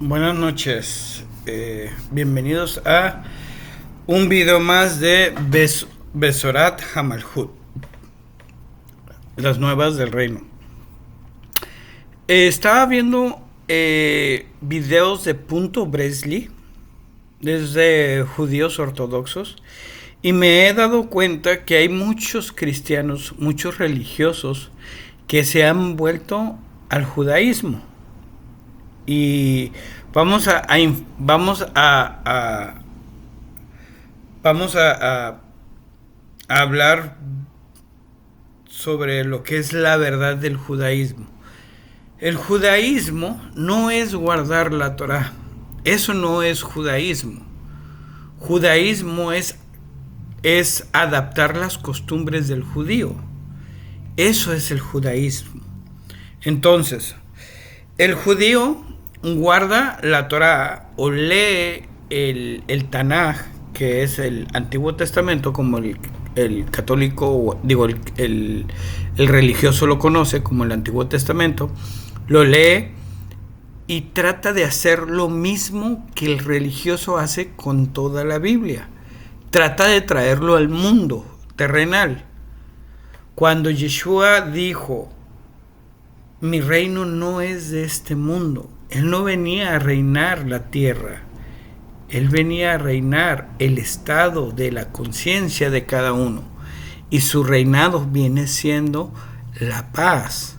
Buenas noches, bienvenidos a un video más de Besorat Hamalhut, las nuevas del reino. Estaba viendo videos de Punto Bresley, desde judíos ortodoxos, y me he dado cuenta que hay muchos cristianos, muchos religiosos, que se han vuelto al judaísmo. Y vamos a hablar sobre lo que es la verdad del judaísmo. El judaísmo no es guardar la Torá. Eso no es judaísmo. Judaísmo es adaptar las costumbres del judío. Eso es el judaísmo. Entonces, el judío guarda la Torá o lee el Tanaj, que es el Antiguo Testamento, como el católico, el religioso lo conoce como el Antiguo Testamento, lo lee y trata de hacer lo mismo que el religioso hace con toda la Biblia. Trata de traerlo al mundo terrenal. Cuando Yeshua dijo: mi reino no es de este mundo, Él no venía a reinar la tierra, Él venía a reinar el estado de la conciencia de cada uno, y su reinado viene siendo la paz.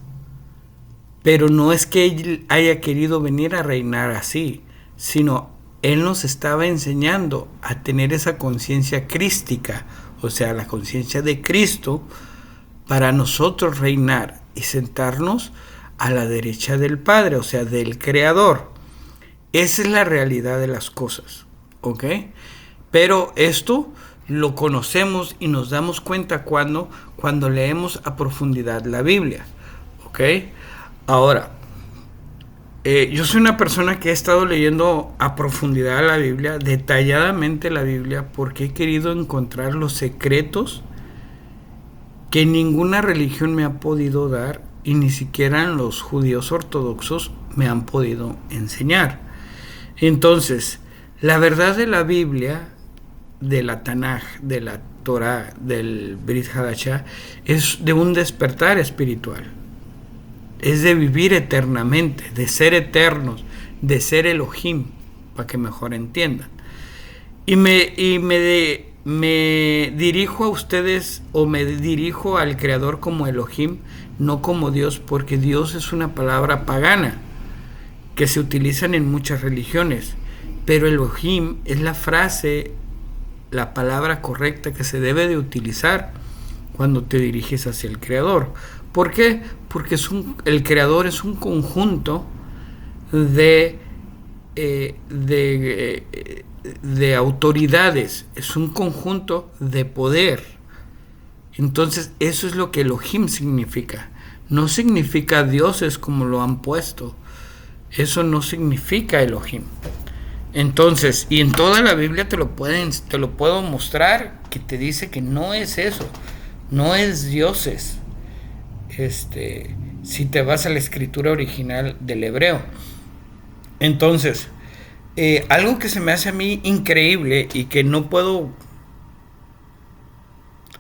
Pero no es que Él haya querido venir a reinar así, sino Él nos estaba enseñando a tener esa conciencia crística, o sea, la conciencia de Cristo, para nosotros reinar y sentarnos a la derecha del Padre, o sea, del Creador. Esa es la realidad de las cosas, ¿ok? Pero esto lo conocemos y nos damos cuenta cuando leemos a profundidad la Biblia, ¿ok? Ahora, yo soy una persona que he estado leyendo a profundidad la Biblia, detalladamente la Biblia, porque he querido encontrar los secretos que ninguna religión me ha podido dar, y ni siquiera los judíos ortodoxos me han podido enseñar. Entonces, la verdad de la Biblia, de la Tanaj, de la Torah, del Brit Hadashah, es de un despertar espiritual. Es de vivir eternamente, de ser eternos, de ser Elohim, para que mejor entiendan. Y me dirijo a ustedes, o me dirijo al Creador como Elohim, no como Dios, porque Dios es una palabra pagana que se utilizan en muchas religiones, pero Elohim es la frase, la palabra correcta que se debe de utilizar cuando te diriges hacia el Creador. ¿Por qué? Porque el Creador es un conjunto de autoridades, es un conjunto de poder. Entonces, eso es lo que Elohim significa. No significa dioses como lo han puesto. Eso no significa Elohim. Entonces, y en toda la Biblia te lo puedo mostrar, que te dice que no es eso. No es dioses. Si te vas a la escritura original del hebreo. Entonces, algo que se me hace a mí increíble y que no puedo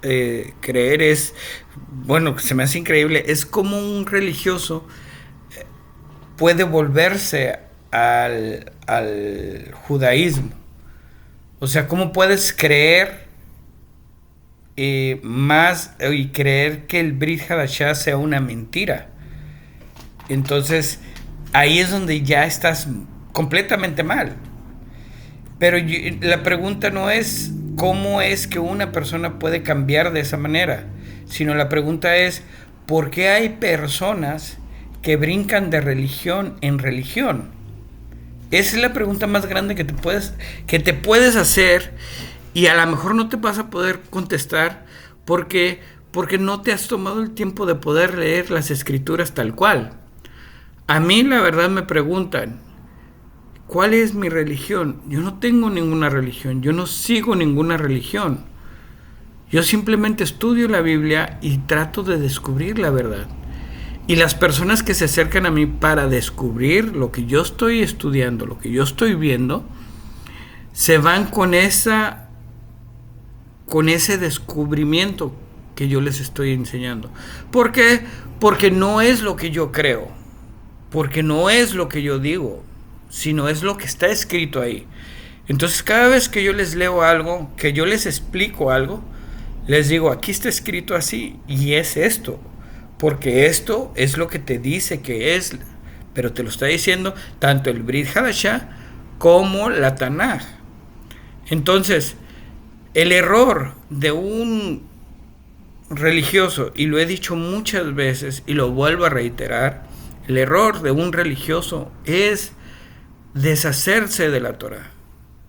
creer es, bueno, que se me hace increíble, es como un religioso puede volverse al judaísmo. O sea, ¿cómo puedes creer más y creer que el Brit Hadashah sea una mentira? Entonces, ahí es donde ya estás completamente mal. Pero la pregunta no es cómo es que una persona puede cambiar de esa manera, sino la pregunta es ¿por qué hay personas que brincan de religión en religión? Esa es la pregunta más grande que te puedes hacer, y a lo mejor no te vas a poder contestar porque no te has tomado el tiempo de poder leer las escrituras tal cual. A mí la verdad me preguntan, ¿cuál es mi religión? Yo no tengo ninguna religión, yo no sigo ninguna religión. Yo simplemente estudio la Biblia y trato de descubrir la verdad. Y las personas que se acercan a mí para descubrir lo que yo estoy estudiando, lo que yo estoy viendo, se van con ese descubrimiento que yo les estoy enseñando. ¿Por qué? Porque no es lo que yo creo, porque no es lo que yo digo, sino es lo que está escrito ahí. Entonces, cada vez que yo les leo algo, que yo les explico algo, les digo, aquí está escrito así, y es esto, porque esto es lo que te dice que es, pero te lo está diciendo tanto el Brit Hadashah como la Tanaj. Entonces, el error de un religioso, y lo he dicho muchas veces y lo vuelvo a reiterar, el error de un religioso es deshacerse de la Torah.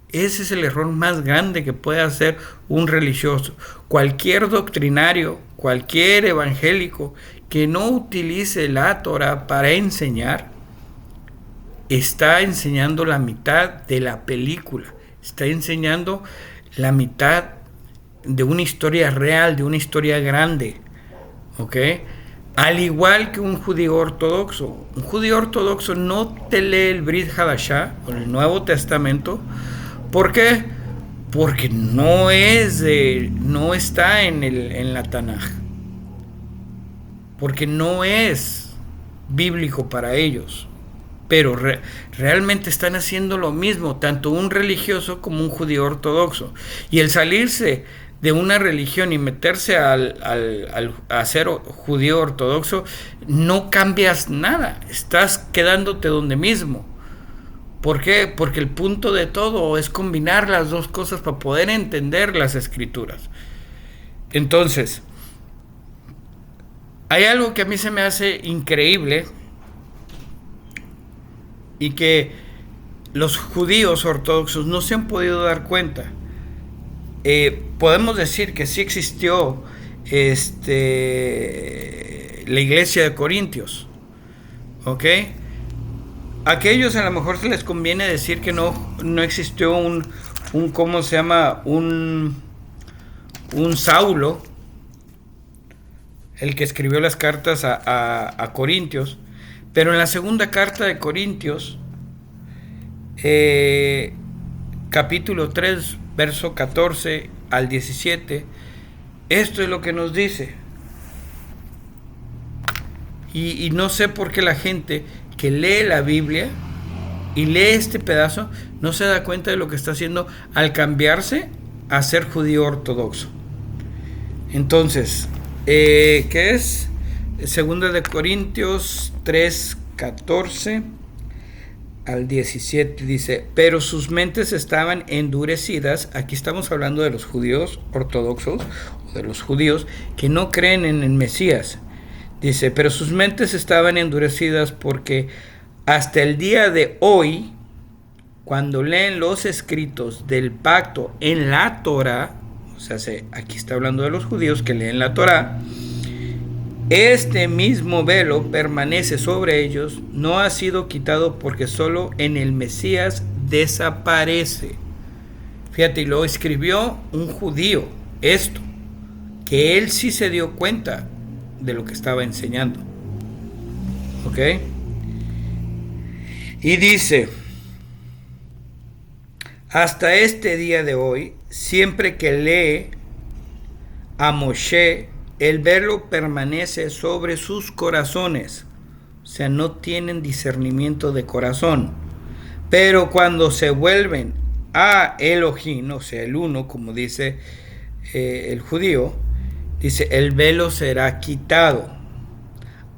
Ese es el error más grande que puede hacer un religioso. Cualquier doctrinario, cualquier evangélico que no utilice la Torah para enseñar, está enseñando la mitad de la película. Está enseñando la mitad de una historia real, de una historia grande. ¿Ok? Al igual que un judío ortodoxo. Un judío ortodoxo no te lee el Brit Hadashah, o el Nuevo Testamento. ¿Por qué? Porque no está en la Tanaj. Porque no es bíblico para ellos. Pero realmente están haciendo lo mismo, tanto un religioso como un judío ortodoxo. Y el salirse de una religión y meterse a ser judío ortodoxo, no cambias nada. Estás quedándote donde mismo. ¿Por qué? Porque el punto de todo es combinar las dos cosas para poder entender las escrituras. Entonces, hay algo que a mí se me hace increíble y que los judíos ortodoxos no se han podido dar cuenta. Podemos decir que sí existió la iglesia de Corintios, ¿ok? Aquellos a lo mejor se les conviene decir que no existió un ¿cómo se llama? Un Saulo, el que escribió las cartas a Corintios. Pero en la segunda carta de Corintios, capítulo 3, verso 14 al 17, esto es lo que nos dice. Y no sé por qué la gente que lee la Biblia y lee este pedazo no se da cuenta de lo que está haciendo al cambiarse a ser judío ortodoxo. Entonces, ¿qué es? Segunda de Corintios 3, 14 al 17 dice, pero sus mentes estaban endurecidas. Aquí estamos hablando de los judíos ortodoxos, o de los judíos que no creen en el Mesías. Dice, pero sus mentes estaban endurecidas porque hasta el día de hoy, cuando leen los escritos del pacto en la Torah, o sea, aquí está hablando de los judíos que leen la Torah, este mismo velo permanece sobre ellos, no ha sido quitado porque solo en el Mesías desaparece. Fíjate, y lo escribió un judío, esto, que él sí se dio cuenta de lo que estaba enseñando. ¿Ok? Y dice, hasta este día de hoy, siempre que lee a Moshe, el velo permanece sobre sus corazones. O sea, no tienen discernimiento de corazón. Pero cuando se vuelven a Elohim, o sea, el uno, como dice el judío, dice, el velo será quitado.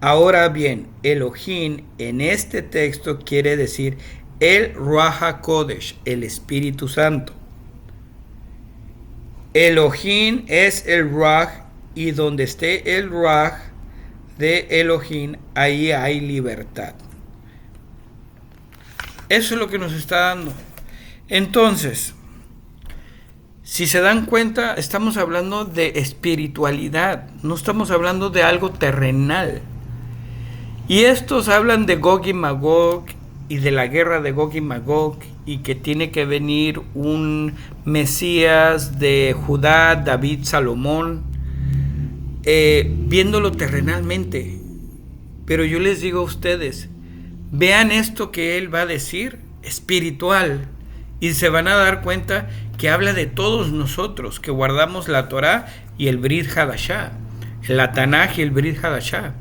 Ahora bien, Elohim en este texto quiere decir el Ruach HaKodesh, el Espíritu Santo. Elohim es el Ruach, y donde esté el Ruach de Elohim, ahí hay libertad. Eso es lo que nos está dando. Entonces, si se dan cuenta, estamos hablando de espiritualidad, no estamos hablando de algo terrenal. Y estos hablan de Gog y Magog y de la guerra de Gog y Magog y que tiene que venir un Mesías de Judá, David, Salomón, viéndolo terrenalmente. Pero yo les digo a ustedes, vean esto que él va a decir, espiritual, y se van a dar cuenta que habla de todos nosotros, que guardamos la Torá y el Brit Hadashah, la Tanaj y el Brit Hadashah.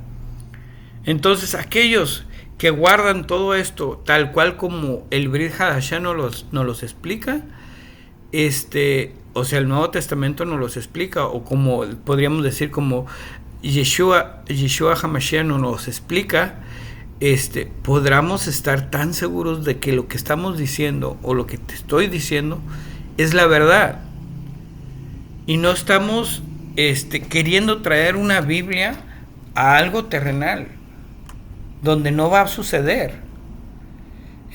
Entonces, aquellos que guardan todo esto tal cual como el Brit Hadashah nos los explica, o sea, el Nuevo Testamento nos los explica, o como podríamos decir, como Yeshua HaMashiach nos explica, podremos estar tan seguros de que lo que estamos diciendo o lo que te estoy diciendo es la verdad. Y no estamos queriendo traer una Biblia a algo terrenal, donde no va a suceder.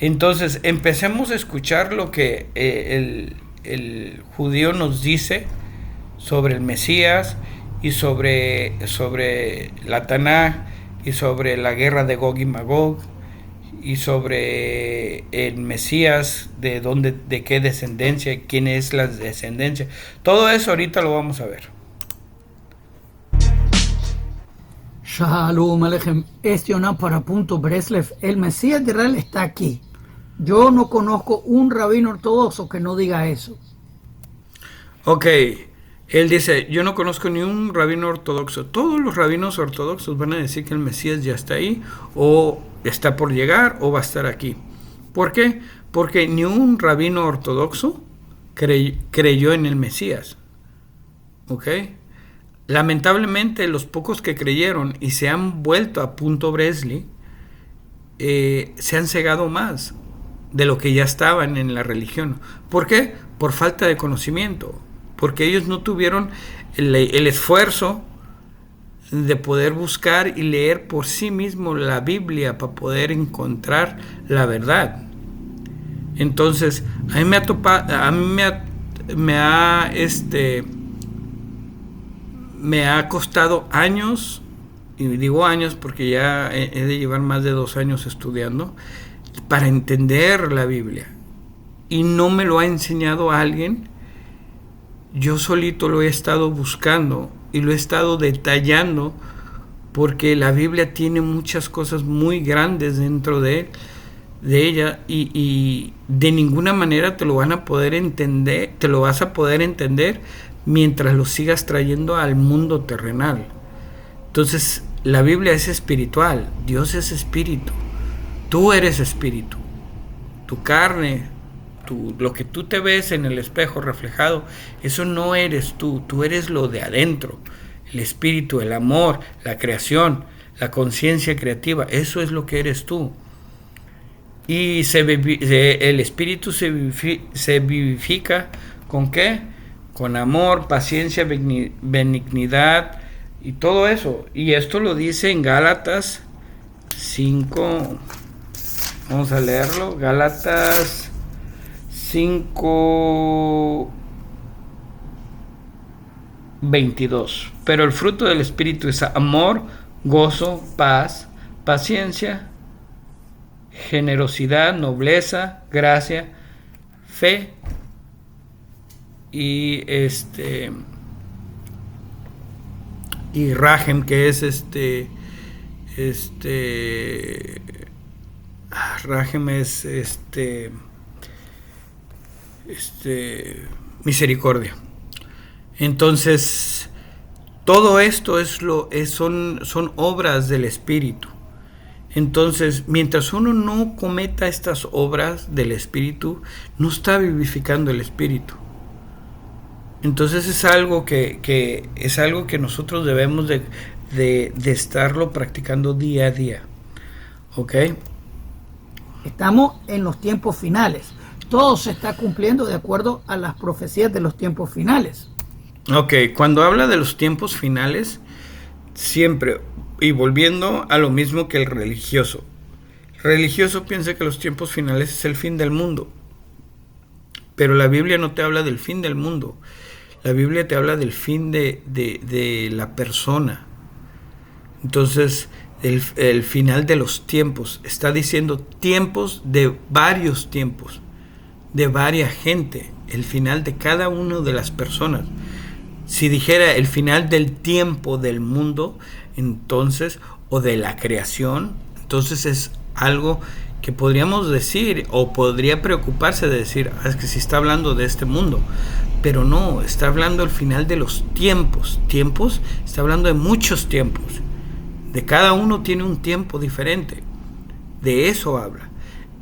Entonces, empecemos a escuchar lo que el judío nos dice sobre el Mesías y sobre la Tanaj y sobre la guerra de Gog y Magog y sobre el Mesías, de qué descendencia, quién es la descendencia. Todo eso ahorita lo vamos a ver. Shalom Alejem, para Punto Breslev. El Mesías de Israel está aquí. Yo no conozco un rabino ortodoxo que no diga eso. Ok, él dice, yo no conozco ni un rabino ortodoxo. Todos los rabinos ortodoxos van a decir que el Mesías ya está ahí, o está por llegar, o va a estar aquí. ¿Por qué? Porque ni un rabino ortodoxo creyó en el Mesías. ¿Ok? Lamentablemente, los pocos que creyeron y se han vuelto a Punto Bresley, se han cegado más de lo que ya estaban en la religión. ¿Por qué? Por falta de conocimiento. Porque ellos no tuvieron el esfuerzo de poder buscar y leer por sí mismo la Biblia para poder encontrar la verdad. Entonces, a mí me ha costado años, y digo años porque ya he de llevar más de 2 años estudiando, para entender la Biblia. Y no me lo ha enseñado alguien. Yo solito lo he estado buscando y lo he estado detallando, porque la Biblia tiene muchas cosas muy grandes dentro de ella, y de ninguna manera te lo vas a poder entender mientras lo sigas trayendo al mundo terrenal. Entonces, la Biblia es espiritual, Dios es espíritu, tú eres espíritu, tu carne, lo que tú te ves en el espejo reflejado, eso no eres tú eres lo de adentro, el espíritu, el amor, la creación, la conciencia creativa, eso es lo que eres tú. Y el espíritu se vivifica ¿con qué? Con amor, paciencia, benignidad y todo eso. Y esto lo dice en Gálatas 5, vamos a leerlo, Gálatas 5:22. Pero el fruto del Espíritu es amor, gozo, paz, paciencia, generosidad, nobleza, gracia, fe y y rajem, que es rajem es misericordia. Entonces, todo esto son obras del Espíritu. Entonces, mientras uno no cometa estas obras del Espíritu, no está vivificando el Espíritu. Entonces es algo que nosotros debemos de estarlo practicando día a día. ¿Ok? Estamos en los tiempos finales. Todo se está cumpliendo de acuerdo a las profecías de los tiempos finales. Ok, cuando habla de los tiempos finales, siempre, y volviendo a lo mismo que el religioso piensa que los tiempos finales es el fin del mundo. Pero la Biblia no te habla del fin del mundo. La Biblia te habla del fin de la persona. Entonces, el final de los tiempos. Está diciendo tiempos de varios tiempos, de varias gente. El final de cada una de las personas. Si dijera el final del tiempo del mundo, entonces o de la creación, entonces es algo que podríamos decir o podría preocuparse de decir, es que si está hablando de este mundo, pero no, está hablando al final de los tiempos, está hablando de muchos tiempos, de cada uno tiene un tiempo diferente, de eso habla.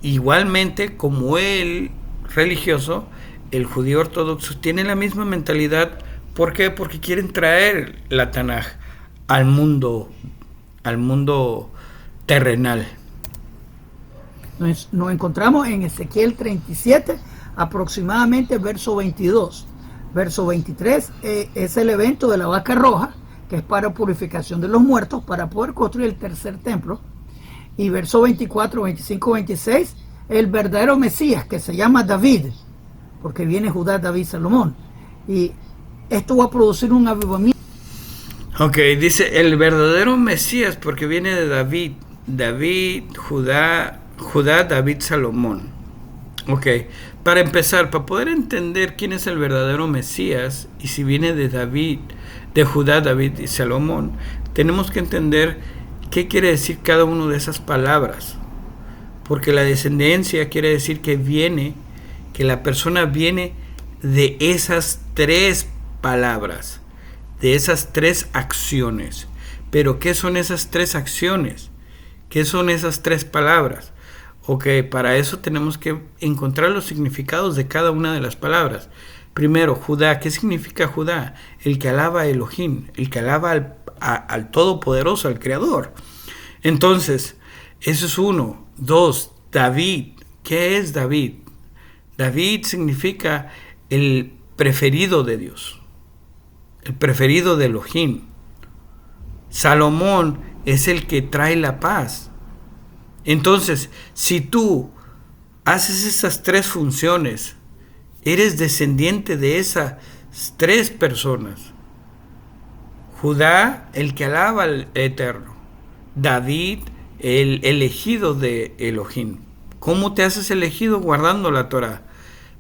Igualmente como el religioso, el judío ortodoxo tiene la misma mentalidad. ¿Por qué? Porque quieren traer la Tanaj al mundo terrenal. Nos encontramos en Ezequiel 37, aproximadamente verso 22. Verso 23 es el evento de la vaca roja, que es para purificación de los muertos, para poder construir el tercer templo. Y verso 24, 25, 26, el verdadero Mesías, que se llama David, porque viene Judá, David, Salomón. Y esto va a producir un avivamiento. Ok, dice el verdadero Mesías, porque viene de David, Judá, David, Salomón. Ok, para empezar, para poder entender quién es el verdadero Mesías y si viene de David, de Judá, David y Salomón, tenemos que entender qué quiere decir cada una de esas palabras. Porque la descendencia quiere decir que la persona viene de esas tres palabras, de esas tres acciones. Pero ¿qué son esas tres acciones? ¿Qué son esas tres palabras? Ok, para eso tenemos que encontrar los significados de cada una de las palabras. Primero, Judá. ¿Qué significa Judá? El que alaba a Elohim, el que alaba al Todopoderoso, al Creador. Entonces, eso es uno. Dos, David. ¿Qué es David? David significa el preferido de Dios, el preferido de Elohim. Salomón es el que trae la paz. Entonces, si tú haces esas tres funciones, eres descendiente de esas tres personas. Judá, el que alaba al Eterno. David, el elegido de Elohim. ¿Cómo te haces elegido? Guardando la Torah.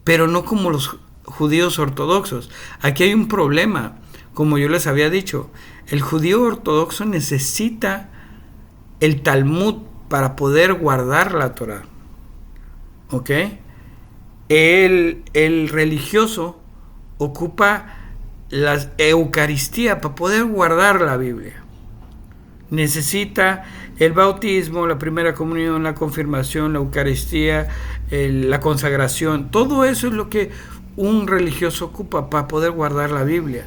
Pero no como los judíos ortodoxos. Aquí hay un problema. Como yo les había dicho, el judío ortodoxo necesita el Talmud para poder guardar la Torah. ¿Ok? El religioso ocupa la Eucaristía para poder guardar la Biblia. Necesita el bautismo, la primera comunión, la confirmación, la Eucaristía, la consagración. Todo eso es lo que un religioso ocupa para poder guardar la Biblia.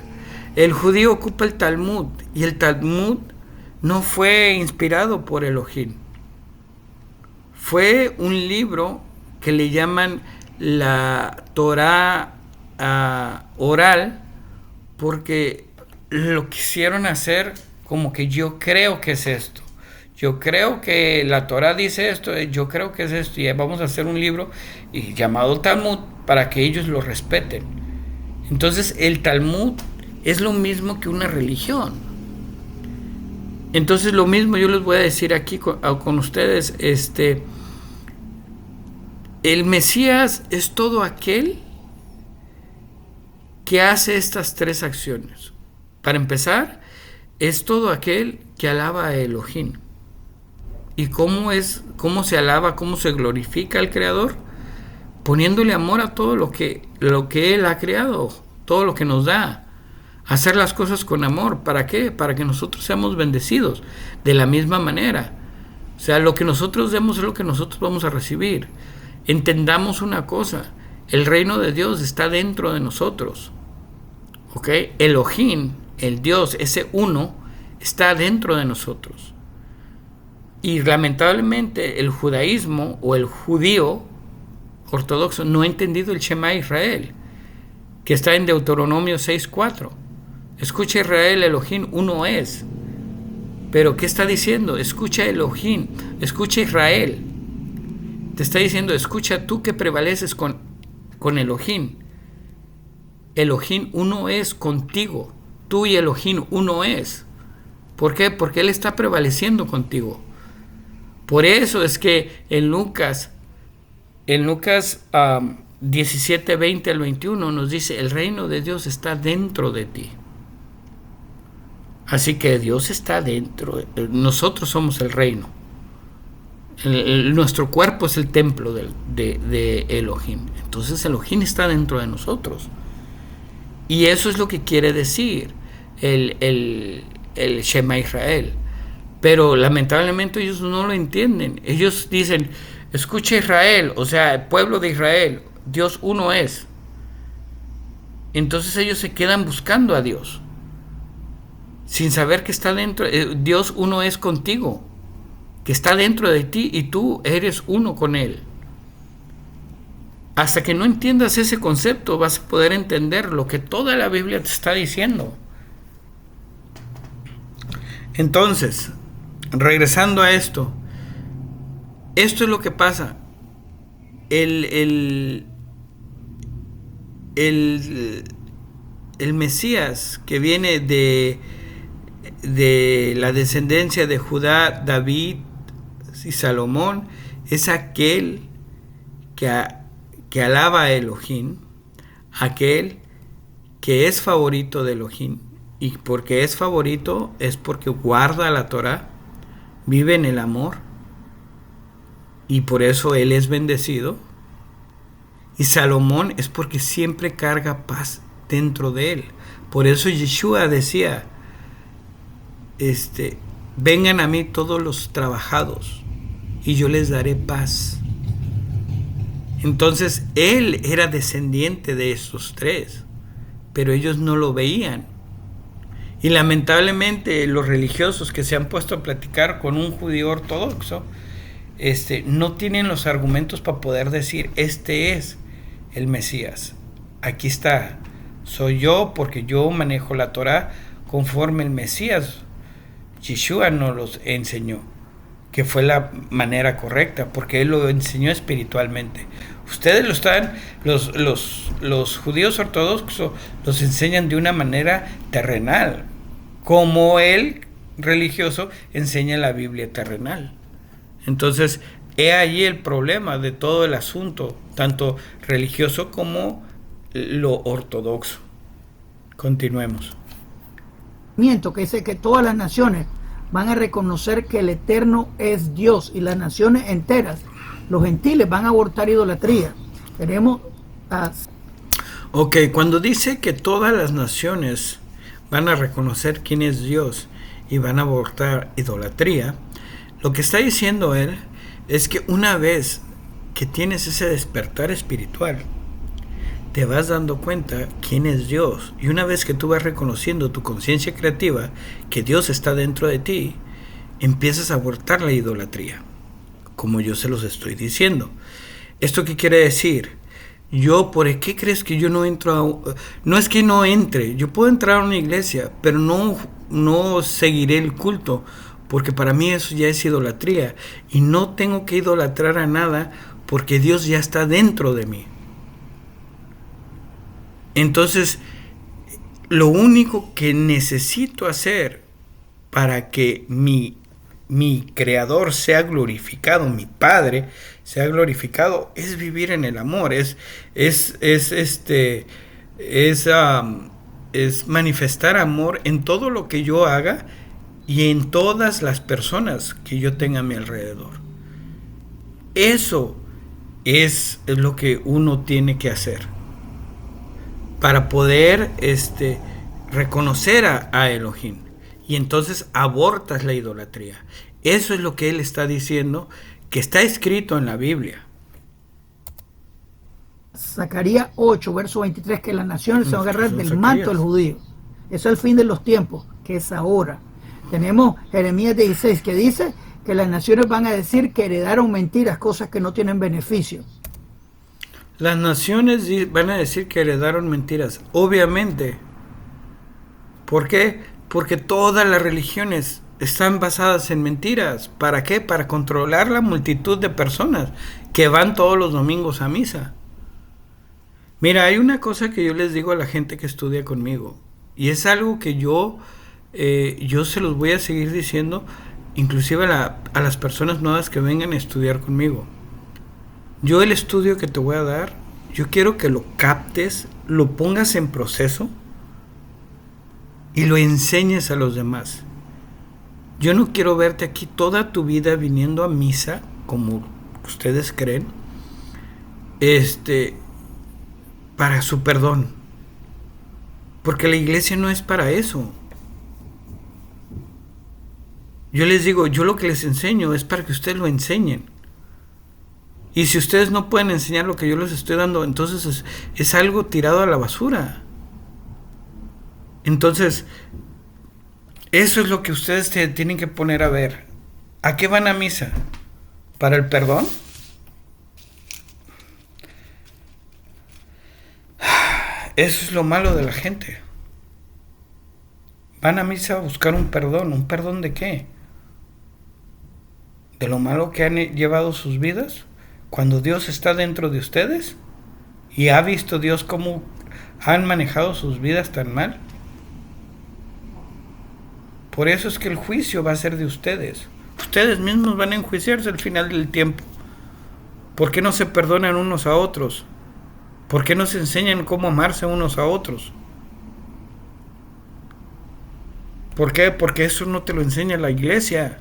El judío ocupa el Talmud, y el Talmud no fue inspirado por Elohim. Fue un libro que le llaman la Torah oral, porque lo quisieron hacer como que yo creo que es esto. Yo creo que la Torah dice esto, yo creo que es esto, y vamos a hacer un libro llamado Talmud para que ellos lo respeten. Entonces el Talmud es lo mismo que una religión. Entonces lo mismo yo les voy a decir aquí con ustedes, el Mesías es todo aquel que hace estas tres acciones. Para empezar, es todo aquel que alaba a Elohim. ¿Y cómo se alaba, cómo se glorifica al Creador? Poniéndole amor a todo lo que Él ha creado, todo lo que nos da. Hacer las cosas con amor. ¿Para qué? Para que nosotros seamos bendecidos de la misma manera. O sea, lo que nosotros demos es lo que nosotros vamos a recibir. Entendamos una cosa, el reino de Dios está dentro de nosotros. ¿Ok? Elohim, el Dios, ese uno, está dentro de nosotros. Y lamentablemente el judaísmo o el judío ortodoxo no ha entendido el Shema Israel, que está en Deuteronomio 6:4. Escucha Israel, Elohim uno es. Pero ¿qué está diciendo? Escucha Elohim, escucha Israel. Te está diciendo, escucha tú que prevaleces con Elohim. Elohim uno es contigo. Tú y Elohim uno es. ¿Por qué? Porque Él está prevaleciendo contigo. Por eso es que en Lucas 17, 20 al 21 nos dice, el reino de Dios está dentro de ti. Así que Dios está dentro, nosotros somos el reino. Nuestro cuerpo es el templo de Elohim. Entonces Elohim está dentro de nosotros. Y eso es lo que quiere decir el Shema Israel. Pero lamentablemente ellos no lo entienden. Ellos dicen, escucha Israel, o sea, el pueblo de Israel, Dios uno es. Entonces ellos se quedan buscando a Dios, sin saber que está dentro. Dios uno es contigo, que está dentro de ti y tú eres uno con Él. Hasta que no entiendas ese concepto vas a poder entender lo que toda la Biblia te está diciendo. Entonces, regresando a esto es lo que pasa. El Mesías que viene de la descendencia de Judá, David y Salomón, es aquel que alaba a Elohim, aquel que es favorito de Elohim, y porque es favorito es porque guarda la Torá, vive en el amor, y por eso él es bendecido. Y Salomón es porque siempre carga paz dentro de él. Por eso Yeshua decía, vengan a mí todos los trabajados y yo les daré paz. Entonces él era descendiente de estos tres, pero ellos no lo veían. Y lamentablemente los religiosos que se han puesto a platicar con un judío ortodoxo, no tienen los argumentos para poder decir, este es el Mesías. Aquí está, soy yo porque yo manejo la Torá conforme el Mesías. Yeshua nos los enseñó, que fue la manera correcta, porque él lo enseñó espiritualmente. Ustedes lo están, los judíos ortodoxos los enseñan de una manera terrenal, como el religioso enseña la Biblia terrenal. Entonces, he ahí el problema de todo el asunto, tanto religioso como lo ortodoxo. Continuemos. Que dice que todas las naciones van a reconocer que el Eterno es Dios, y las naciones enteras, los gentiles, van a abortar idolatría. Tenemos cuando dice que todas las naciones van a reconocer quién es Dios y van a abortar idolatría, lo que está diciendo él es que una vez que tienes ese despertar espiritual, te vas dando cuenta quién es Dios. Y una vez que tú vas reconociendo tu conciencia creativa, que Dios está dentro de ti, empiezas a abortar la idolatría, como yo se los estoy diciendo. ¿Esto qué quiere decir? ¿Por qué crees que yo no entro no es que no entre, yo puedo entrar a una iglesia, pero no seguiré el culto, porque para mí eso ya es idolatría, y no tengo que idolatrar a nada, porque Dios ya está dentro de mí. Entonces, lo único que necesito hacer para que mi Creador sea glorificado, mi Padre sea glorificado, es vivir en el amor, es manifestar amor en todo lo que yo haga y en todas las personas que yo tenga a mi alrededor. Eso es lo que uno tiene que hacer para poder reconocer a Elohim, y entonces abortas la idolatría. Eso es lo que él está diciendo, que está escrito en la Biblia. Zacarías 8, verso 23, que las naciones se van a agarrar del manto del judío. Eso es el fin de los tiempos, que es ahora. Tenemos Jeremías 16, que dice que las naciones van a decir que heredaron mentiras, cosas que no tienen beneficio. Las naciones van a decir que heredaron mentiras, obviamente. ¿Por qué? Porque todas las religiones están basadas en mentiras. ¿Para qué? Para controlar la multitud de personas que van todos los domingos a misa. Mira, hay una cosa que yo les digo a la gente que estudia conmigo, y es algo que yo se los voy a seguir diciendo, inclusive a las personas nuevas que vengan a estudiar conmigo. Yo el estudio que te voy a dar, yo quiero que lo captes, lo pongas en proceso y lo enseñes a los demás. Yo no quiero verte aquí toda tu vida viniendo a misa, como ustedes creen, para su perdón. Porque la iglesia no es para eso. Yo les digo, yo lo que les enseño es para que ustedes lo enseñen. Y si ustedes no pueden enseñar lo que yo les estoy dando, entonces es algo tirado a la basura. Entonces, eso es lo que ustedes tienen que poner a ver. ¿A qué van a misa? ¿Para el perdón? Eso es lo malo de la gente. Van a misa a buscar un perdón. ¿Un perdón de qué? ¿De lo malo que han llevado sus vidas? Cuando Dios está dentro de ustedes y ha visto Dios cómo han manejado sus vidas tan mal. Por eso es que el juicio va a ser de ustedes. Ustedes mismos van a enjuiciarse al final del tiempo. ¿Por qué no se perdonan unos a otros? ¿Por qué no se enseñan cómo amarse unos a otros? ¿Por qué? Porque eso no te lo enseña la iglesia.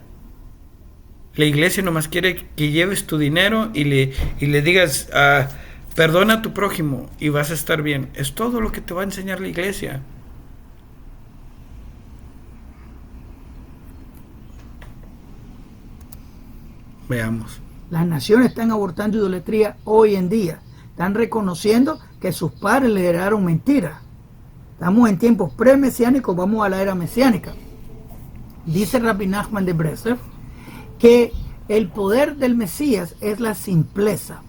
La iglesia nomás quiere que lleves tu dinero y le digas, perdona a tu prójimo y vas a estar bien. Es todo lo que te va a enseñar la iglesia. Veamos. Las naciones están abortando idolatría hoy en día. Están reconociendo que sus padres le heredaron mentiras. Estamos en tiempos pre-mesiánicos, vamos a la era mesiánica. Dice Rabbi Nachman de Breslev que el poder del Mesías es la simpleza.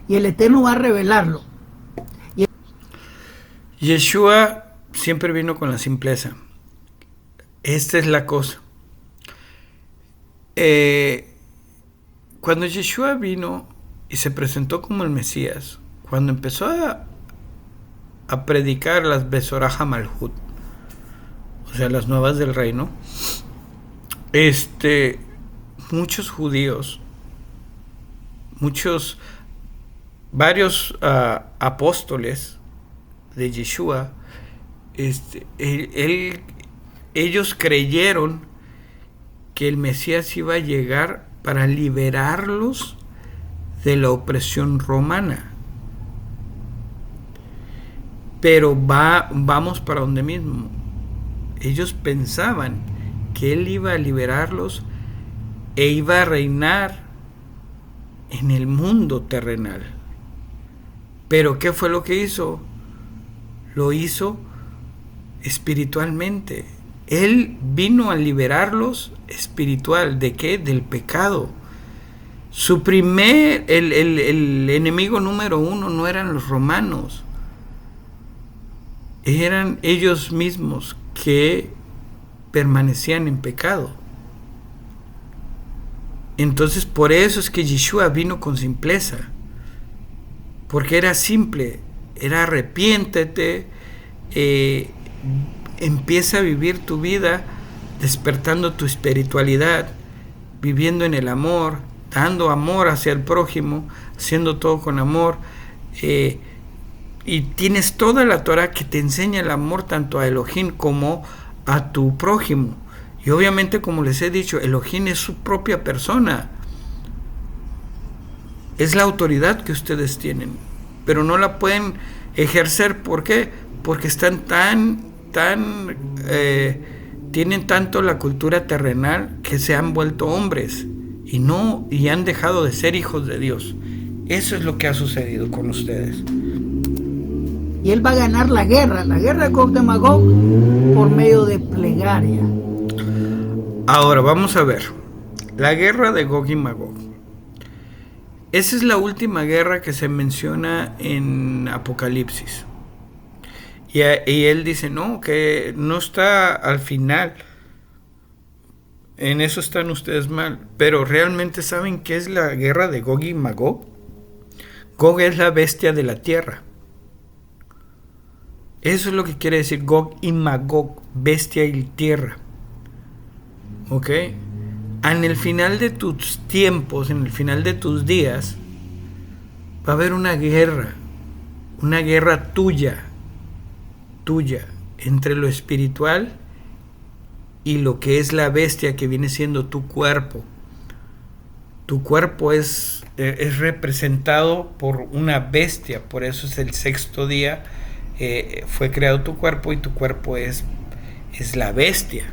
Y el Eterno va a revelarlo. Yeshua siempre vino con la simpleza. Esta es la cosa. Cuando Yeshua vino y se presentó como el Mesías, cuando empezó a predicar las Besorah Malhut, o sea, las nuevas del reino, muchos judíos, varios apóstoles de Yeshua, ellos creyeron que el Mesías iba a llegar para liberarlos de la opresión romana. Pero vamos para donde mismo. Ellos pensaban que Él iba a liberarlos e iba a reinar en el mundo terrenal. Pero ¿qué fue lo que hizo? Lo hizo espiritualmente. Él vino a liberarlos espiritual. ¿De qué? Del pecado. El enemigo número uno no eran los romanos. Eran ellos mismos que permanecían en pecado. Entonces por eso es que Yeshua vino con simpleza. Porque era simple. Era arrepiéntete, empieza a vivir tu vida despertando tu espiritualidad, viviendo en el amor, dando amor hacia el prójimo, haciendo todo con amor, y tienes toda la Torah que te enseña el amor tanto a Elohim como a tu prójimo. Y obviamente, como les he dicho, Elohim es su propia persona, es la autoridad que ustedes tienen, pero no la pueden ejercer. ¿Por qué? Porque están tienen tanto la cultura terrenal que se han vuelto hombres y han dejado de ser hijos de Dios. Eso es lo que ha sucedido con ustedes. Y Él va a ganar la guerra de Gog de Magog, por medio de plegaria. Ahora vamos a ver la guerra de Gog y Magog. Esa es la última guerra que se menciona en Apocalipsis. Y él dice, no, que no está al final. En eso están ustedes mal. Pero realmente ¿saben qué es la guerra de Gog y Magog? Gog es la bestia de la tierra. Eso es lo que quiere decir Gog y Magog, bestia y tierra. ¿Ok? En el final de tus tiempos, en el final de tus días, va a haber una guerra tuya, entre lo espiritual y lo que es la bestia que viene siendo tu cuerpo. Tu cuerpo es representado por una bestia, por eso es el sexto día, fue creado tu cuerpo y tu cuerpo es la bestia.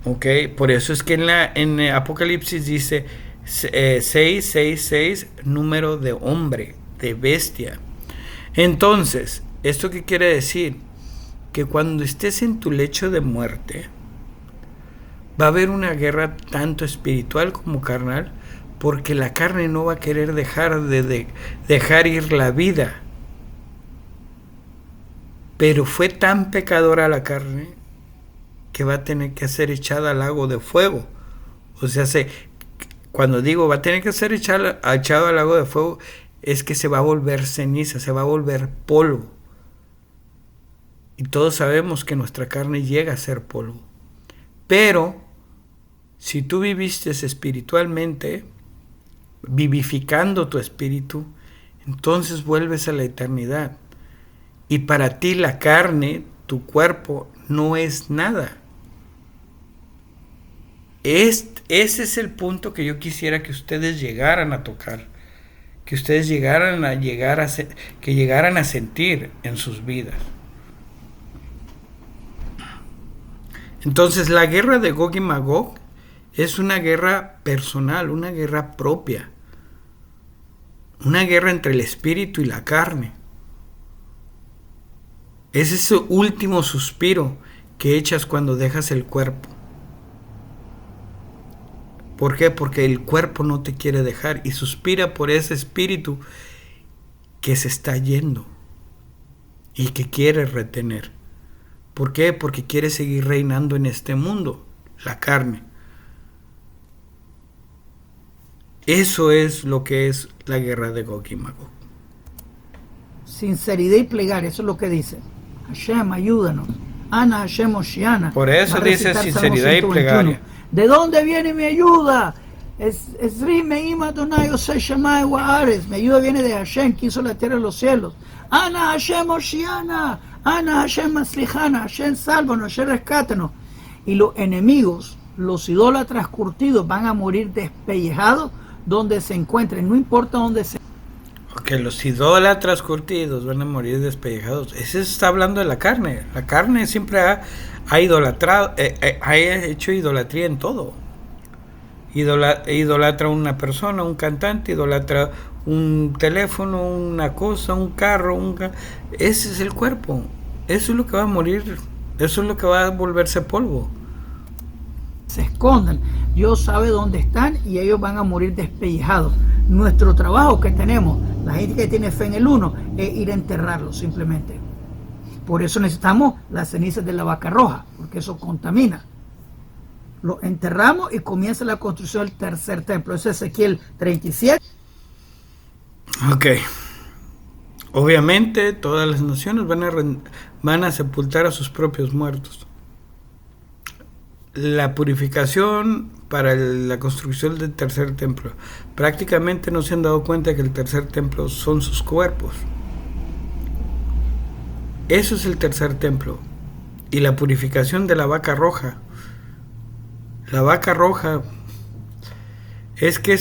¿Ok? Por eso es que en Apocalipsis dice 666, número de hombre, de bestia. Entonces, ¿esto qué quiere decir? Que cuando estés en tu lecho de muerte, va a haber una guerra tanto espiritual como carnal, porque la carne no va a querer dejar ir la vida. Pero fue tan pecadora la carne que va a tener que ser echada al lago de fuego. O sea, cuando digo va a tener que ser echado al lago de fuego, es que se va a volver ceniza, se va a volver polvo. Y todos sabemos que nuestra carne llega a ser polvo. Pero si tú viviste espiritualmente, vivificando tu espíritu, entonces vuelves a la eternidad. Y para ti la carne, tu cuerpo, no es nada. Ese es el punto que yo quisiera que ustedes llegaran a tocar, que ustedes llegaran a sentir en sus vidas. Entonces la guerra de Gog y Magog es una guerra personal, una guerra propia, una guerra entre el espíritu y la carne. Es ese último suspiro que echas cuando dejas el cuerpo. ¿Por qué? Porque el cuerpo no te quiere dejar y suspira por ese espíritu que se está yendo y que quiere retener. ¿Por qué? Porque quiere seguir reinando en este mundo, la carne. Eso es lo que es la guerra de Gog y Magog. Sinceridad y plegaria, eso es lo que dice. Hashem, ayúdanos. Ana Hashem Oshiana. Por eso dice sinceridad y plegaria. ¿De dónde viene mi ayuda? Me ayuda viene de Hashem, que hizo la tierra y los cielos. Ana Hashem Oshiana. Ana Hashem Maslihana. Hashem sálvanos, Hashem rescátanos. Y los enemigos, los idólatras curtidos, van a morir despellejados donde se encuentren, no importa dónde se. Ok, los idólatras curtidos van a morir despellejados. Ese está hablando de la carne. La carne siempre ha idolatrado, ha hecho idolatría en todo. Idolatra una persona, un cantante, idolatra un teléfono, una cosa, un carro, ese es el cuerpo. Eso es lo que va a morir. Eso es lo que va a volverse polvo. Se escondan. Dios sabe dónde están y ellos van a morir despellejados. Nuestro trabajo que tenemos, la gente que tiene fe en el uno, es ir a enterrarlos simplemente. Por eso necesitamos las cenizas de la vaca roja, porque eso contamina. Lo enterramos y comienza la construcción del tercer templo. Eso es Ezequiel 37. Ok. Obviamente todas las naciones van a sepultar a sus propios muertos. La purificación para la construcción del tercer templo. Prácticamente no se han dado cuenta que el tercer templo son sus cuerpos. Eso es el tercer templo. Y la purificación de la vaca roja. La vaca roja es que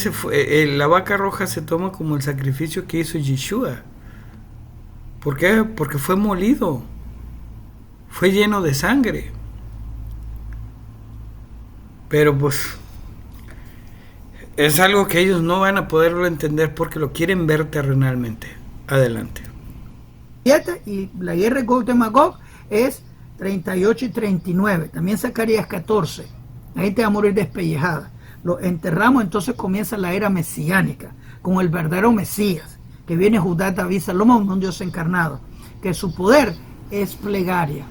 la vaca roja se toma como el sacrificio que hizo Yeshua. ¿Por qué? Porque fue molido. Fue lleno de sangre. Pero pues es algo que ellos no van a poderlo entender porque lo quieren ver terrenalmente. Adelante. Y la guerra de Gog y Magog es 38 y 39. También Zacarías 14. La gente va a morir despellejada. Lo enterramos, entonces comienza la era mesiánica, con el verdadero Mesías, que viene Judá, David, Salomón, un Dios encarnado, que su poder es plegaria.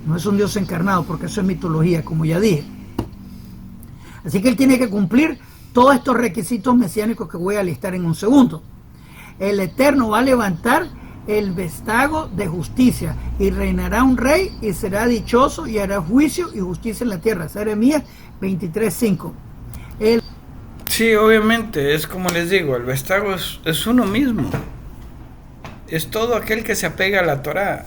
No es un Dios encarnado, porque eso es mitología, como ya dije. Así que él tiene que cumplir todos estos requisitos mesiánicos que voy a listar en un segundo. El Eterno va a levantar el vestago de justicia y reinará un rey y será dichoso y hará juicio y justicia en la tierra. Jeremías 23:5. Sí, obviamente, es como les digo, el vestago es uno mismo. Es todo aquel que se apega a la Torá.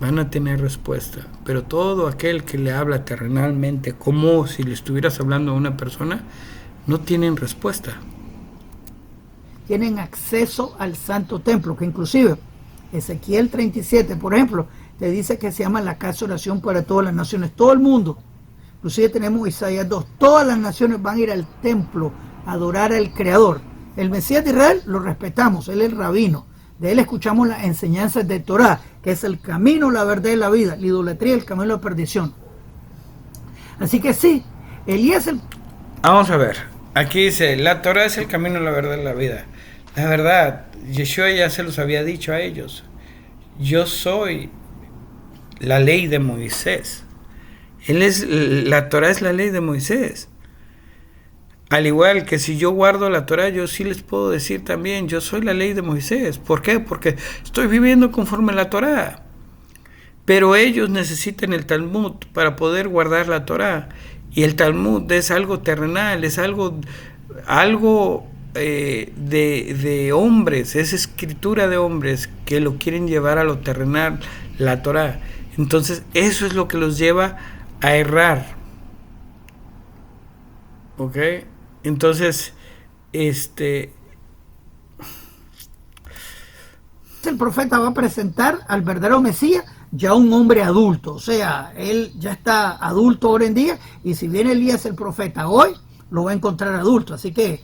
van a tener respuesta. Pero todo aquel que le habla terrenalmente, como si le estuvieras hablando a una persona, no tienen respuesta. Tienen acceso al santo templo, que inclusive Ezequiel 37, por ejemplo, te dice que se llama la casa de oración para todas las naciones, todo el mundo. Inclusive tenemos Isaías 2, todas las naciones van a ir al templo a adorar al Creador. El Mesías de Israel lo respetamos, él es el rabino. De él escuchamos las enseñanzas de Torah, que es el camino, la verdad y la vida, la idolatría, el camino de la perdición. Así que sí, Elías el... Vamos a ver, aquí dice, la Torah es el camino, la verdad y la vida. La verdad, Yeshua ya se los había dicho a ellos. Yo soy la ley de Moisés. La Torah es la ley de Moisés. Al igual que si yo guardo la Torah, yo sí les puedo decir también, yo soy la ley de Moisés. ¿Por qué? Porque estoy viviendo conforme a la Torah. Pero ellos necesitan el Talmud para poder guardar la Torah. Y el Talmud es algo terrenal, es algo de hombres, es escritura de hombres que lo quieren llevar a lo terrenal, la Torah. Entonces eso es lo que los lleva a errar. ¿Ok? Entonces, el profeta va a presentar al verdadero Mesías ya un hombre adulto, o sea, él ya está adulto ahora en día, y si viene Elías el profeta hoy, lo va a encontrar adulto. Así que,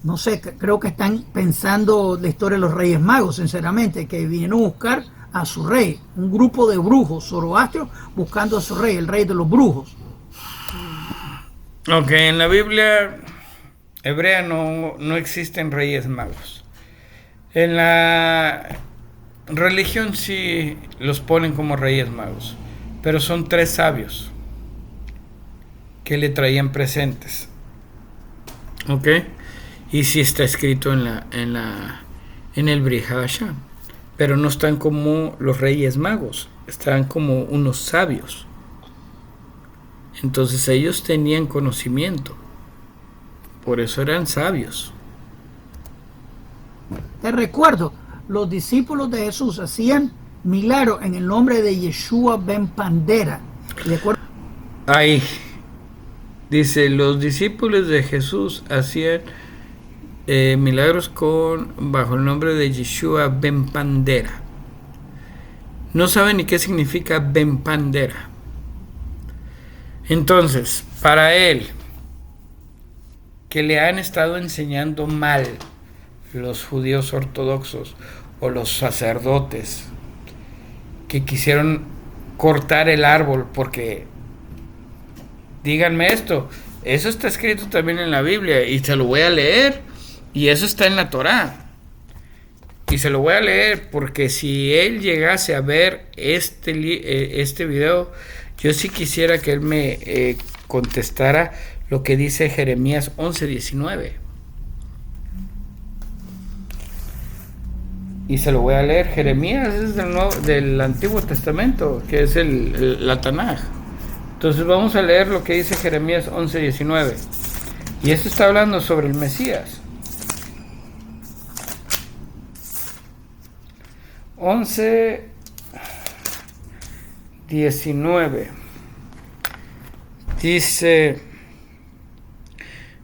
no sé, creo que están pensando la historia de los Reyes Magos, sinceramente, que vinieron a buscar a su rey, un grupo de brujos, zoroastrios, buscando a su rey, el rey de los brujos. Ok, en la Biblia hebrea no existen reyes magos. En la religión sí los ponen como reyes magos, pero son 3 sabios que le traían presentes. Ok, y sí está escrito en el Brit Hadashah, pero no están como los reyes magos, están como unos sabios. Entonces ellos tenían conocimiento, por eso eran sabios. Te recuerdo, los discípulos de Jesús hacían milagros en el nombre de Yeshua ben Pandera. Ahí dice, los discípulos de Jesús hacían milagros bajo el nombre de Yeshua ben Pandera. No saben ni qué significa ben Pandera. Entonces, para él, que le han estado enseñando mal los judíos ortodoxos o los sacerdotes que quisieron cortar el árbol, porque, díganme esto, eso está escrito también en la Biblia y se lo voy a leer, y eso está en la Torá. Y se lo voy a leer porque si él llegase a ver este video, yo sí quisiera que él me contestara lo que dice Jeremías 11:19. Y se lo voy a leer. Jeremías es del Antiguo Testamento, que es la Tanaj. Entonces vamos a leer lo que dice Jeremías 11:19. Y esto está hablando sobre el Mesías. 11:19 dice: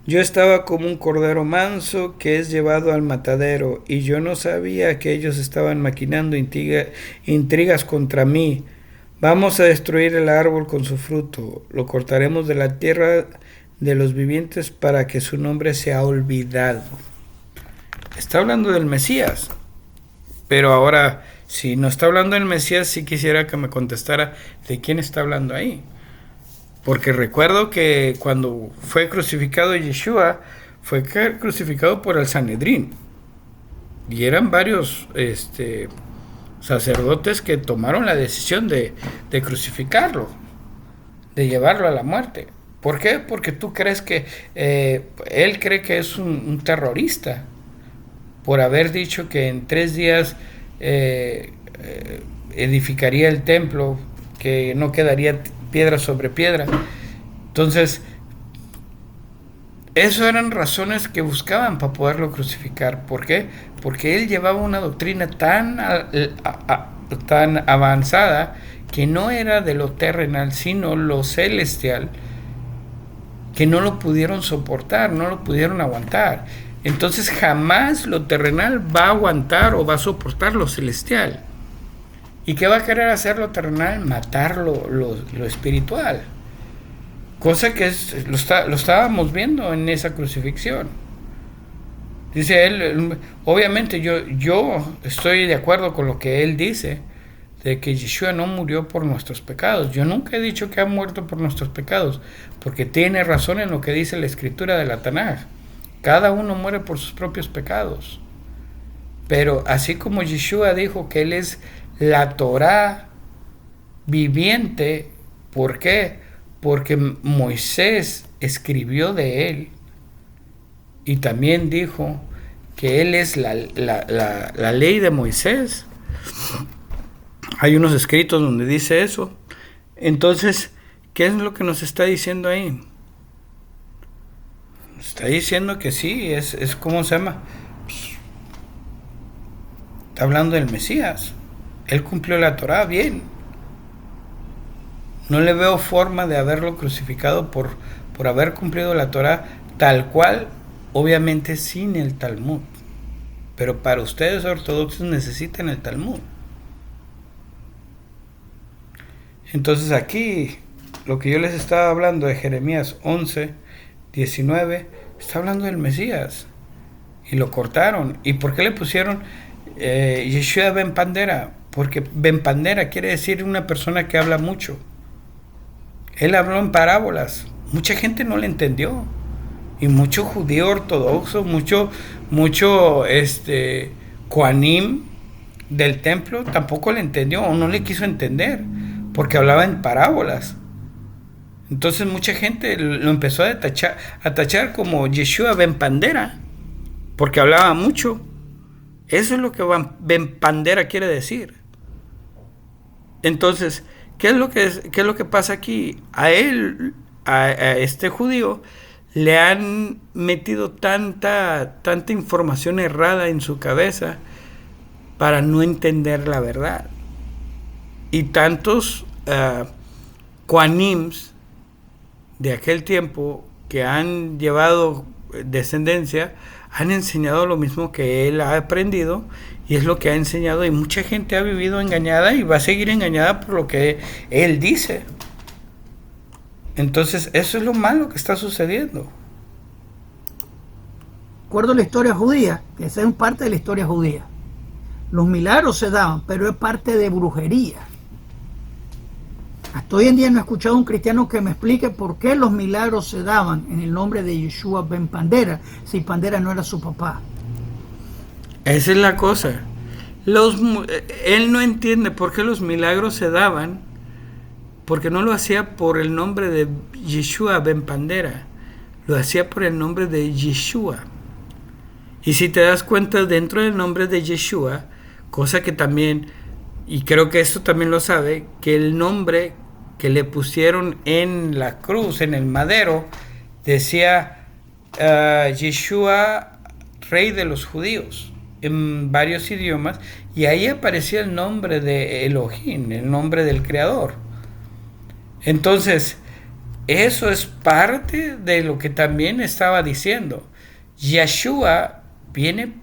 yo estaba como un cordero manso que es llevado al matadero, y yo no sabía que ellos estaban maquinando intrigas contra mí. Vamos a destruir el árbol con su fruto, lo cortaremos de la tierra de los vivientes para que su nombre sea olvidado. Está hablando del Mesías. Pero ahora, si no está hablando del Mesías, sí quisiera que me contestara de quién está hablando ahí. Porque recuerdo que cuando fue crucificado Yeshua, fue crucificado por el Sanedrín. Y eran varios sacerdotes que tomaron la decisión de crucificarlo, de llevarlo a la muerte. ¿Por qué? Porque tú crees que él cree que es un terrorista, por haber dicho que en 3 días edificaría el templo, que no quedaría piedra sobre piedra. Entonces, eso eran razones que buscaban para poderlo crucificar. ¿Por qué? Porque él llevaba una doctrina tan tan avanzada que no era de lo terrenal, sino lo celestial, que no lo pudieron soportar, no lo pudieron aguantar. Entonces jamás lo terrenal va a aguantar o va a soportar lo celestial. ¿Y qué va a querer hacer lo terrenal? Matar lo espiritual. Cosa que lo estábamos viendo en esa crucifixión. Dice él, obviamente yo estoy de acuerdo con lo que él dice, de que Yeshua no murió por nuestros pecados. Yo nunca he dicho que ha muerto por nuestros pecados, porque tiene razón en lo que dice la escritura de la Tanaj. Cada uno muere por sus propios pecados. Pero así como Yeshua dijo que él es la Torá viviente, ¿por qué? Porque Moisés escribió de él y también dijo que él es la ley de Moisés. Hay unos escritos donde dice eso. Entonces, ¿qué es lo que nos está diciendo ahí? Nos está diciendo que sí, es ¿cómo se llama? Está hablando del Mesías. Él cumplió la Torá bien. No le veo forma de haberlo crucificado por haber cumplido la Torá tal cual, obviamente sin el Talmud. Pero para ustedes ortodoxos necesitan el Talmud. Entonces aquí, lo que yo les estaba hablando de Jeremías 11, 19, está hablando del Mesías. Y lo cortaron. ¿Y por qué le pusieron Yeshua Ben Pandera? Porque Ben Pandera quiere decir una persona que habla mucho. Él habló en parábolas. Mucha gente no le entendió. Y mucho judío ortodoxo, mucho Kohanim del templo tampoco le entendió o no le quiso entender, porque hablaba en parábolas. Entonces mucha gente lo empezó a tachar como Yeshua Ben Pandera, porque hablaba mucho. Eso es lo que Ben Pandera quiere decir. Entonces, ¿qué es lo que pasa aquí? A él, a este judío, le han metido tanta información errada en su cabeza para no entender la verdad. Y tantos Koanims de aquel tiempo que han llevado descendencia han enseñado lo mismo que él ha aprendido, y es lo que ha enseñado, y mucha gente ha vivido engañada y va a seguir engañada por lo que él dice. Entonces eso es lo malo que está sucediendo. De acuerdo a la historia judía, que esa es parte de la historia judía, los milagros se daban, pero es parte de brujería. Hasta hoy en día no he escuchado a un cristiano que me explique por qué los milagros se daban en el nombre de Yeshua Ben Pandera, si Pandera no era su papá. Esa es la cosa. Él no entiende por qué los milagros se daban, porque no lo hacía por el nombre de Yeshua Ben Pandera, lo hacía por el nombre de Yeshua. Y si te das cuenta, dentro del nombre de Yeshua, cosa que también, y creo que esto también lo sabe, que el nombre que le pusieron en la cruz, en el madero, decía Yeshua, Rey de los Judíos, en varios idiomas, y ahí aparecía el nombre de Elohim, el nombre del Creador. Entonces, eso es parte de lo que también estaba diciendo. Yeshua viene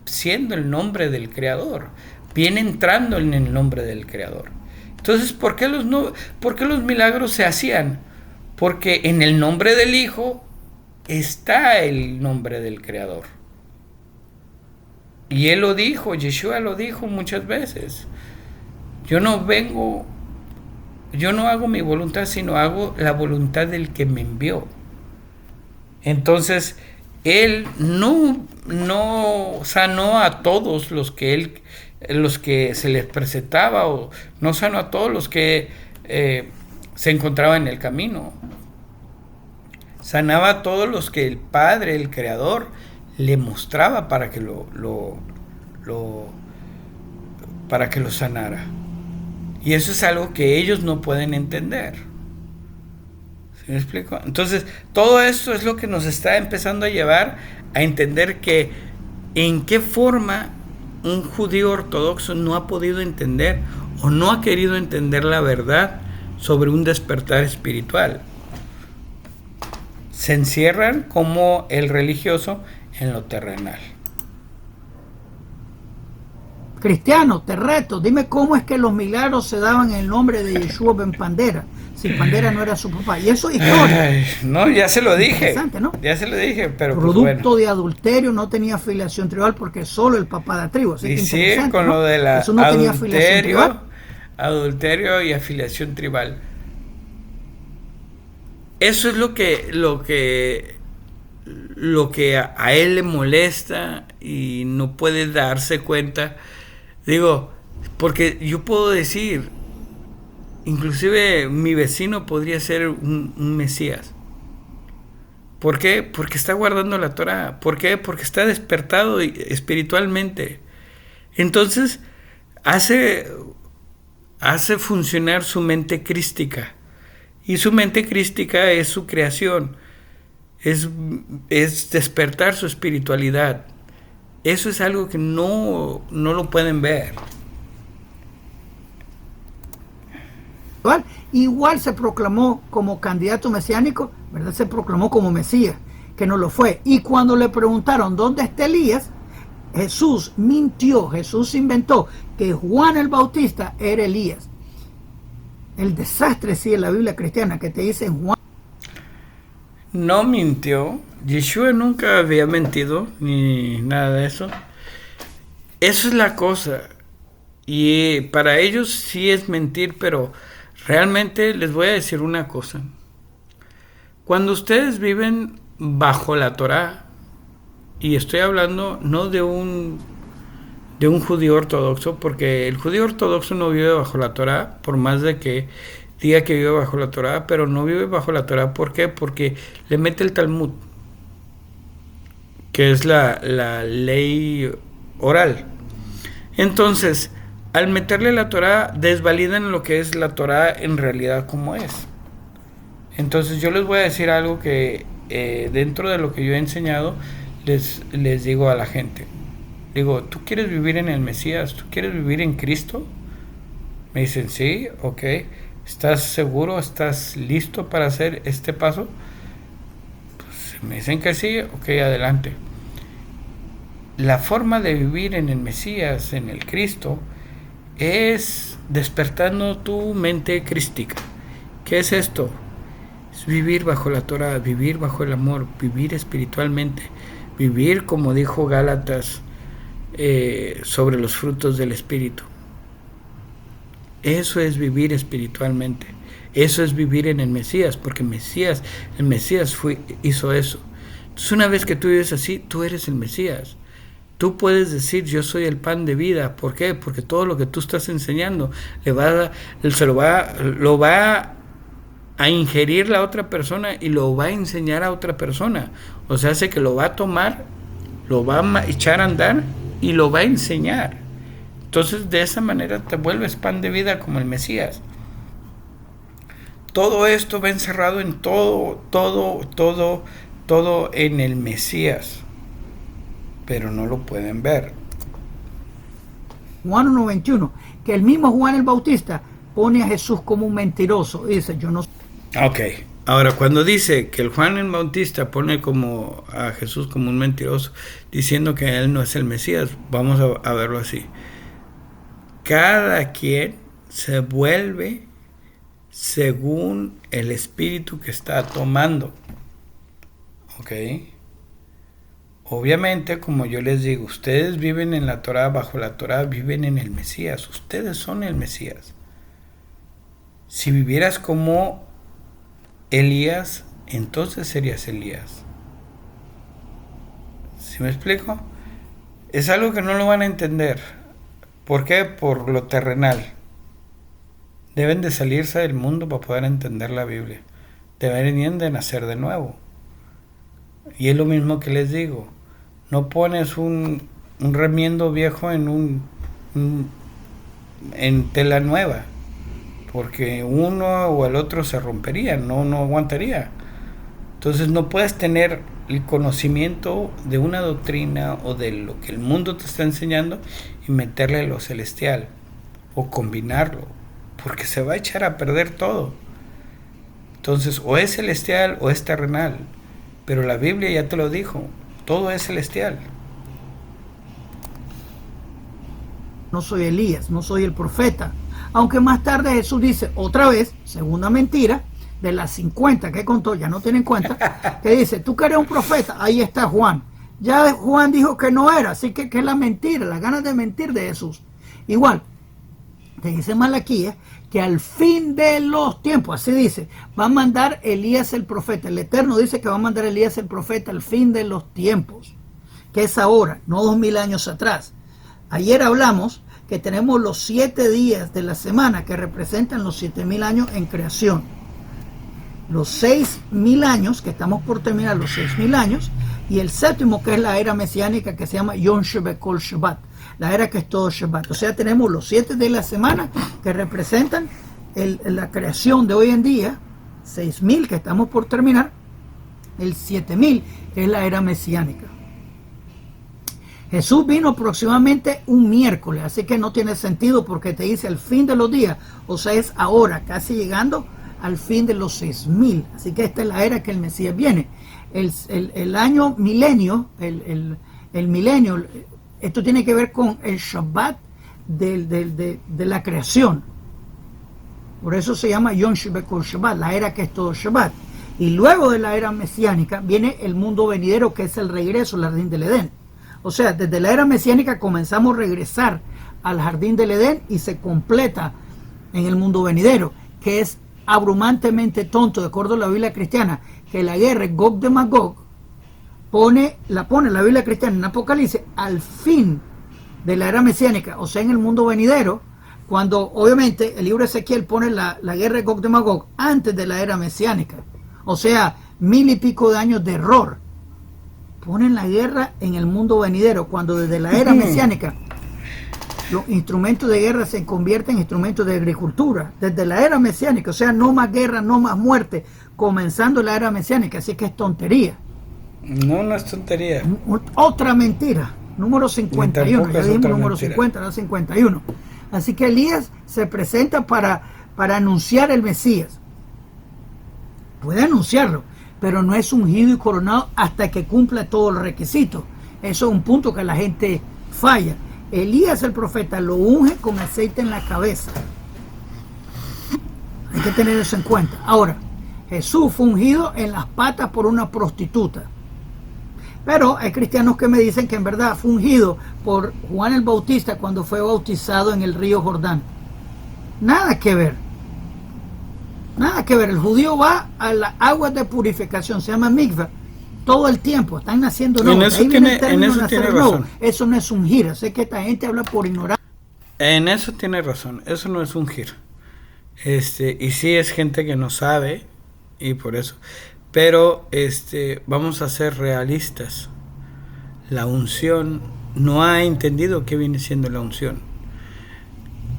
siendo el nombre del Creador, viene entrando en el nombre del Creador. Entonces, ¿por qué los milagros se hacían? Porque en el nombre del Hijo está el nombre del Creador. Y él lo dijo, Yeshua lo dijo muchas veces. Yo no hago mi voluntad, sino hago la voluntad del que me envió. Entonces, él no sanó a todos los que se les presentaba, o no sanó a todos los que se encontraban en el camino. Sanaba a todos los que el Padre, el Creador, le mostraba para que lo sanara. Y eso es algo que ellos no pueden entender. ¿Sí me explico? Entonces, todo esto es lo que nos está empezando a llevar a entender que en qué forma un judío ortodoxo no ha podido entender o no ha querido entender la verdad sobre un despertar espiritual. Se encierran como el religioso en lo terrenal. Cristiano, te reto, dime cómo es que los milagros se daban en el nombre de Yeshua ben Pandera, si Pandera no era su papá. Y eso es historia. Ay, no, ya se lo dije. Interesante, ¿no? Ya se lo dije, pero Producto pues bueno. de adulterio, no tenía afiliación tribal porque solo el papá da tribu. Así Y que sigue interesante, con ¿no? lo de la Eso no tenía afiliación tribal. adulterio y afiliación tribal. Eso es lo que a él le molesta y no puede darse cuenta. Digo, porque yo puedo decir, inclusive mi vecino podría ser un Mesías. ¿Por qué? Porque está guardando la Torah. ¿Por qué? Porque está despertado espiritualmente. Entonces, hace funcionar su mente crística. Y su mente crística es su creación. Es despertar su espiritualidad. Eso es algo que no lo pueden ver. Igual se proclamó como candidato mesiánico, ¿verdad? Se proclamó como Mesías, que no lo fue. Y cuando le preguntaron dónde está Elías, Jesús mintió, Jesús inventó que Juan el Bautista era Elías. El desastre sí en la Biblia cristiana que te dicen Juan. No mintió. Yeshua nunca había mentido ni nada de eso. Eso es la cosa. Y para ellos sí es mentir, pero realmente les voy a decir una cosa. Cuando ustedes viven bajo la Torá, y estoy hablando no de un judío ortodoxo, porque el judío ortodoxo no vive bajo la Torá, por más de que diga que vive bajo la Torá, pero no vive bajo la Torá. ¿Por qué? Porque le mete el Talmud, que es la ley oral. Entonces, al meterle la Torá, desvalidan lo que es la Torá en realidad como es. Entonces yo les voy a decir algo que dentro de lo que yo he enseñado, les digo a la gente. Digo, ¿tú quieres vivir en el Mesías? ¿Tú quieres vivir en Cristo? Me dicen, sí, ok. ¿Estás seguro? ¿Estás listo para hacer este paso? Pues me dicen que sí, ok, adelante. La forma de vivir en el Mesías, en el Cristo, es despertando tu mente crística. ¿Qué es esto? Es vivir bajo la Torah, vivir bajo el amor, vivir espiritualmente, vivir como dijo Gálatas sobre los frutos del Espíritu. Eso es vivir espiritualmente. Eso es vivir en el Mesías, porque el Mesías hizo eso. Entonces, una vez que tú vives así, tú eres el Mesías. Tú puedes decir, yo soy el pan de vida. ¿Por qué? Porque todo lo que tú estás enseñando lo va a ingerir la otra persona y lo va a enseñar a otra persona. O sea, hace que lo va a tomar, lo va a echar a andar y lo va a enseñar. Entonces, de esa manera te vuelves pan de vida como el Mesías. Todo esto va encerrado en todo en el Mesías. Pero no lo pueden ver. Juan 1:21, que el mismo Juan el Bautista pone a Jesús como un mentiroso. Dice, yo no. Ok, ahora cuando dice que el Juan el Bautista pone como a Jesús como un mentiroso, diciendo que él no es el Mesías, vamos a verlo así. Cada quien se vuelve según el espíritu que está tomando. Ok. Obviamente, como yo les digo, ustedes viven en la Torá, bajo la Torá, viven en el Mesías. Ustedes son el Mesías. Si vivieras como Elías, entonces serías Elías. ¿Sí me explico? Es algo que no lo van a entender. ¿Por qué? Por lo terrenal. Deben de salirse del mundo para poder entender la Biblia. Deberían de nacer de nuevo. Y es lo mismo que les digo. No pones un remiendo viejo en tela nueva, porque uno o el otro se rompería, no aguantaría. Entonces no puedes tener el conocimiento de una doctrina o de lo que el mundo te está enseñando y meterle lo celestial o combinarlo, porque se va a echar a perder todo. Entonces, o es celestial o es terrenal, pero la Biblia ya te lo dijo, todo es celestial. No soy Elías, no soy el profeta. Aunque más tarde Jesús dice otra vez, segunda mentira, de las 50 que contó, ya no tienen cuenta, que dice, tú que eres un profeta, ahí está Juan. Ya Juan dijo que no era, así que es la mentira, las ganas de mentir de Jesús. Igual, te dice Malaquías que al fin de los tiempos, así dice, va a mandar Elías el profeta. El Eterno dice que va a mandar Elías el profeta al fin de los tiempos, que es ahora, no 2000 años atrás. Ayer hablamos que tenemos los 7 días de la semana que representan los 7000 años en creación. Los 6000 años, que estamos por terminar los 6000 años, y el séptimo, que es la era mesiánica, que se llama Yom Shebekol Shabbat, la era que es todo Shabbat. O sea, tenemos los 7 de la semana que representan la creación de hoy en día, 6000 que estamos por terminar, el 7000 que es la era mesiánica. Jesús vino aproximadamente un miércoles, así que no tiene sentido porque te dice el fin de los días, o sea, es ahora, casi llegando al fin de los 6000. Así que esta es la era que el Mesías viene. El año milenio, el milenio, esto tiene que ver con el Shabbat de la creación. Por eso se llama Yom Shebekol Shabbat, la era que es todo Shabbat. Y luego de la era mesiánica viene el mundo venidero, que es el regreso al jardín del Edén. O sea, desde la era mesiánica comenzamos a regresar al jardín del Edén y se completa en el mundo venidero, que es abrumantemente tonto, de acuerdo a la Biblia cristiana, que la guerra Gog de Magog la pone la Biblia cristiana en Apocalipsis al fin de la era mesiánica, o sea, en el mundo venidero, cuando obviamente el libro de Ezequiel pone la guerra de Gog de Magog antes de la era mesiánica, o sea, 1000 y pico de años de error. Ponen la guerra en el mundo venidero, cuando desde la era mesiánica los instrumentos de guerra se convierten en instrumentos de agricultura. Desde la era mesiánica, o sea, no más guerra, no más muerte, comenzando la era mesiánica, así que es tontería. No es tontería. Otra mentira, número 51, ya dijimos número mentira. 50, ahora 51. Así que Elías se presenta para anunciar el Mesías. Puede anunciarlo, pero no es ungido y coronado hasta que cumpla todos los requisitos. Eso es un punto que la gente falla. Elías el profeta lo unge con aceite en la cabeza. Hay que tener eso en cuenta. Ahora, Jesús fue ungido en las patas por una prostituta. Pero hay cristianos que me dicen que en verdad fue ungido por Juan el Bautista cuando fue bautizado en el río Jordán. Nada que ver. Nada que ver. El judío va a las aguas de purificación, se llama mikvah, todo el tiempo. Están naciendo nuevos. En eso tiene razón. Eso no es ungir. Sé que esta gente habla por ignorancia. En eso tiene razón. Eso no es ungir. Y sí es gente que no sabe, y por eso. Pero vamos a ser realistas. La unción no ha entendido qué viene siendo la unción.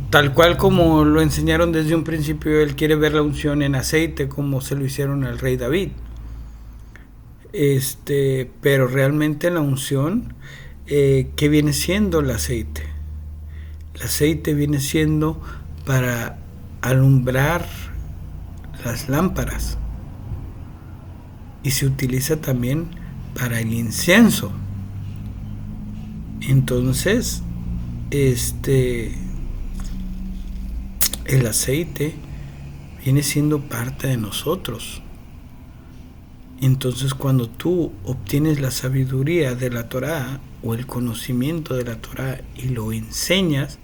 Tal cual como lo enseñaron desde un principio, él quiere ver la unción en aceite, como se lo hicieron al rey David. Pero realmente la unción, ¿qué viene siendo el aceite? El aceite viene siendo para alumbrar las lámparas. Y se utiliza también para el incienso. Entonces, el aceite viene siendo parte de nosotros. Entonces, cuando tú obtienes la sabiduría de la Torá o el conocimiento de la Torá y lo enseñas,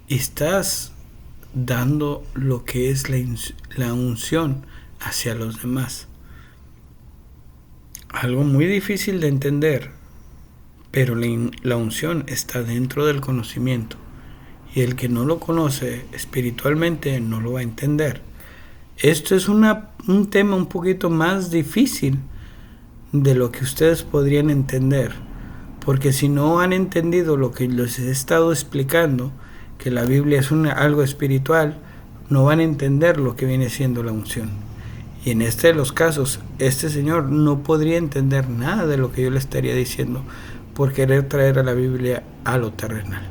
estás dando lo que es la unción hacia los demás. Algo muy difícil de entender, pero la unción está dentro del conocimiento. Y el que no lo conoce espiritualmente no lo va a entender. Esto es un tema un poquito más difícil de lo que ustedes podrían entender. Porque si no han entendido lo que les he estado explicando, que la Biblia es algo espiritual, no van a entender lo que viene siendo la unción. Y en este de los casos, este señor no podría entender nada de lo que yo le estaría diciendo por querer traer a la Biblia a lo terrenal.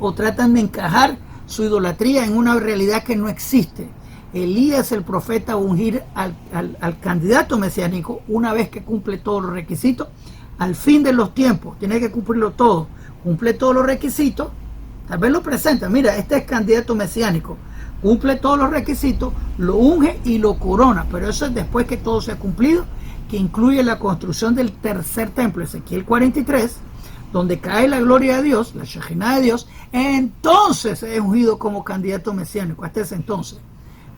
O tratan de encajar su idolatría en una realidad que no existe. Elías, el profeta, ungir al candidato mesiánico una vez que cumple todos los requisitos. Al fin de los tiempos, tiene que cumplirlo todo. Cumple todos los requisitos. Tal vez lo presenta. Mira, este es candidato mesiánico. Cumple todos los requisitos, lo unge y lo corona. Pero eso es después que todo se ha cumplido, que incluye la construcción del tercer templo, Ezequiel 43, donde cae la gloria de Dios, la Shekinah de Dios. Entonces es ungido como candidato mesiánico. Hasta ese entonces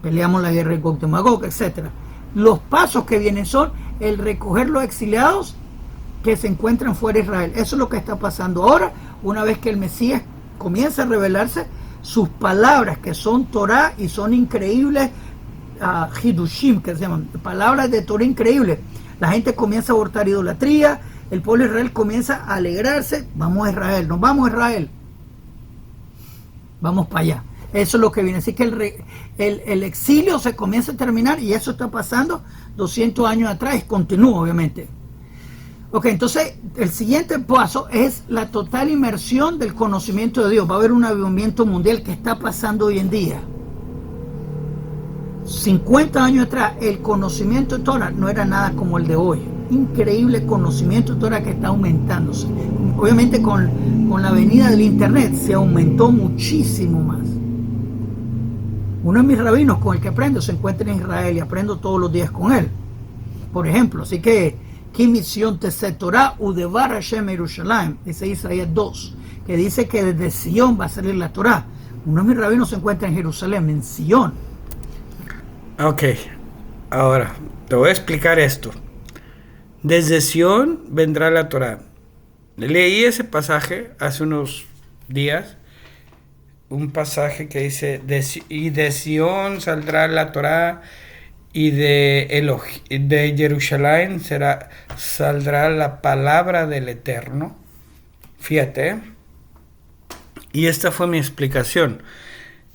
peleamos la guerra de Gog de Magog, etc. Los pasos que vienen son el recoger los exiliados que se encuentran fuera de Israel. Eso es lo que está pasando ahora, una vez que el Mesías comienza a revelarse, sus palabras que son Torah y son increíbles, Hidushim, que se llaman, palabras de Torah increíbles. La gente comienza a abortar idolatría, el pueblo de Israel comienza a alegrarse, vamos a Israel, nos vamos a Israel, vamos para allá. Eso es lo que viene. Así que el exilio se comienza a terminar y eso está pasando 200 años atrás y continúa, obviamente. Ok, entonces el siguiente paso es la total inmersión del conocimiento de Dios. Va a haber un avivamiento mundial que está pasando hoy en día. 50 años atrás el conocimiento de Torah no era nada como el de hoy. Increíble conocimiento de Torah que está aumentándose. Obviamente con la venida del internet se aumentó muchísimo más. Uno de mis rabinos con el que aprendo se encuentra en Israel y aprendo todos los días con él. Por ejemplo, así que ¿qué misión te se Torah udevar Hashem Yerushalayim? Dice Isaías 2, que dice que desde Sion va a salir la Torah. Uno de mis rabinos se encuentra en Jerusalén, en Sion. Ok, ahora te voy a explicar esto. Desde Sion vendrá la Torah. Leí ese pasaje hace unos días, un pasaje que dice, y de Sion saldrá la Torah, y de Jerusalén saldrá la palabra del Eterno. Fíjate. Y esta fue mi explicación.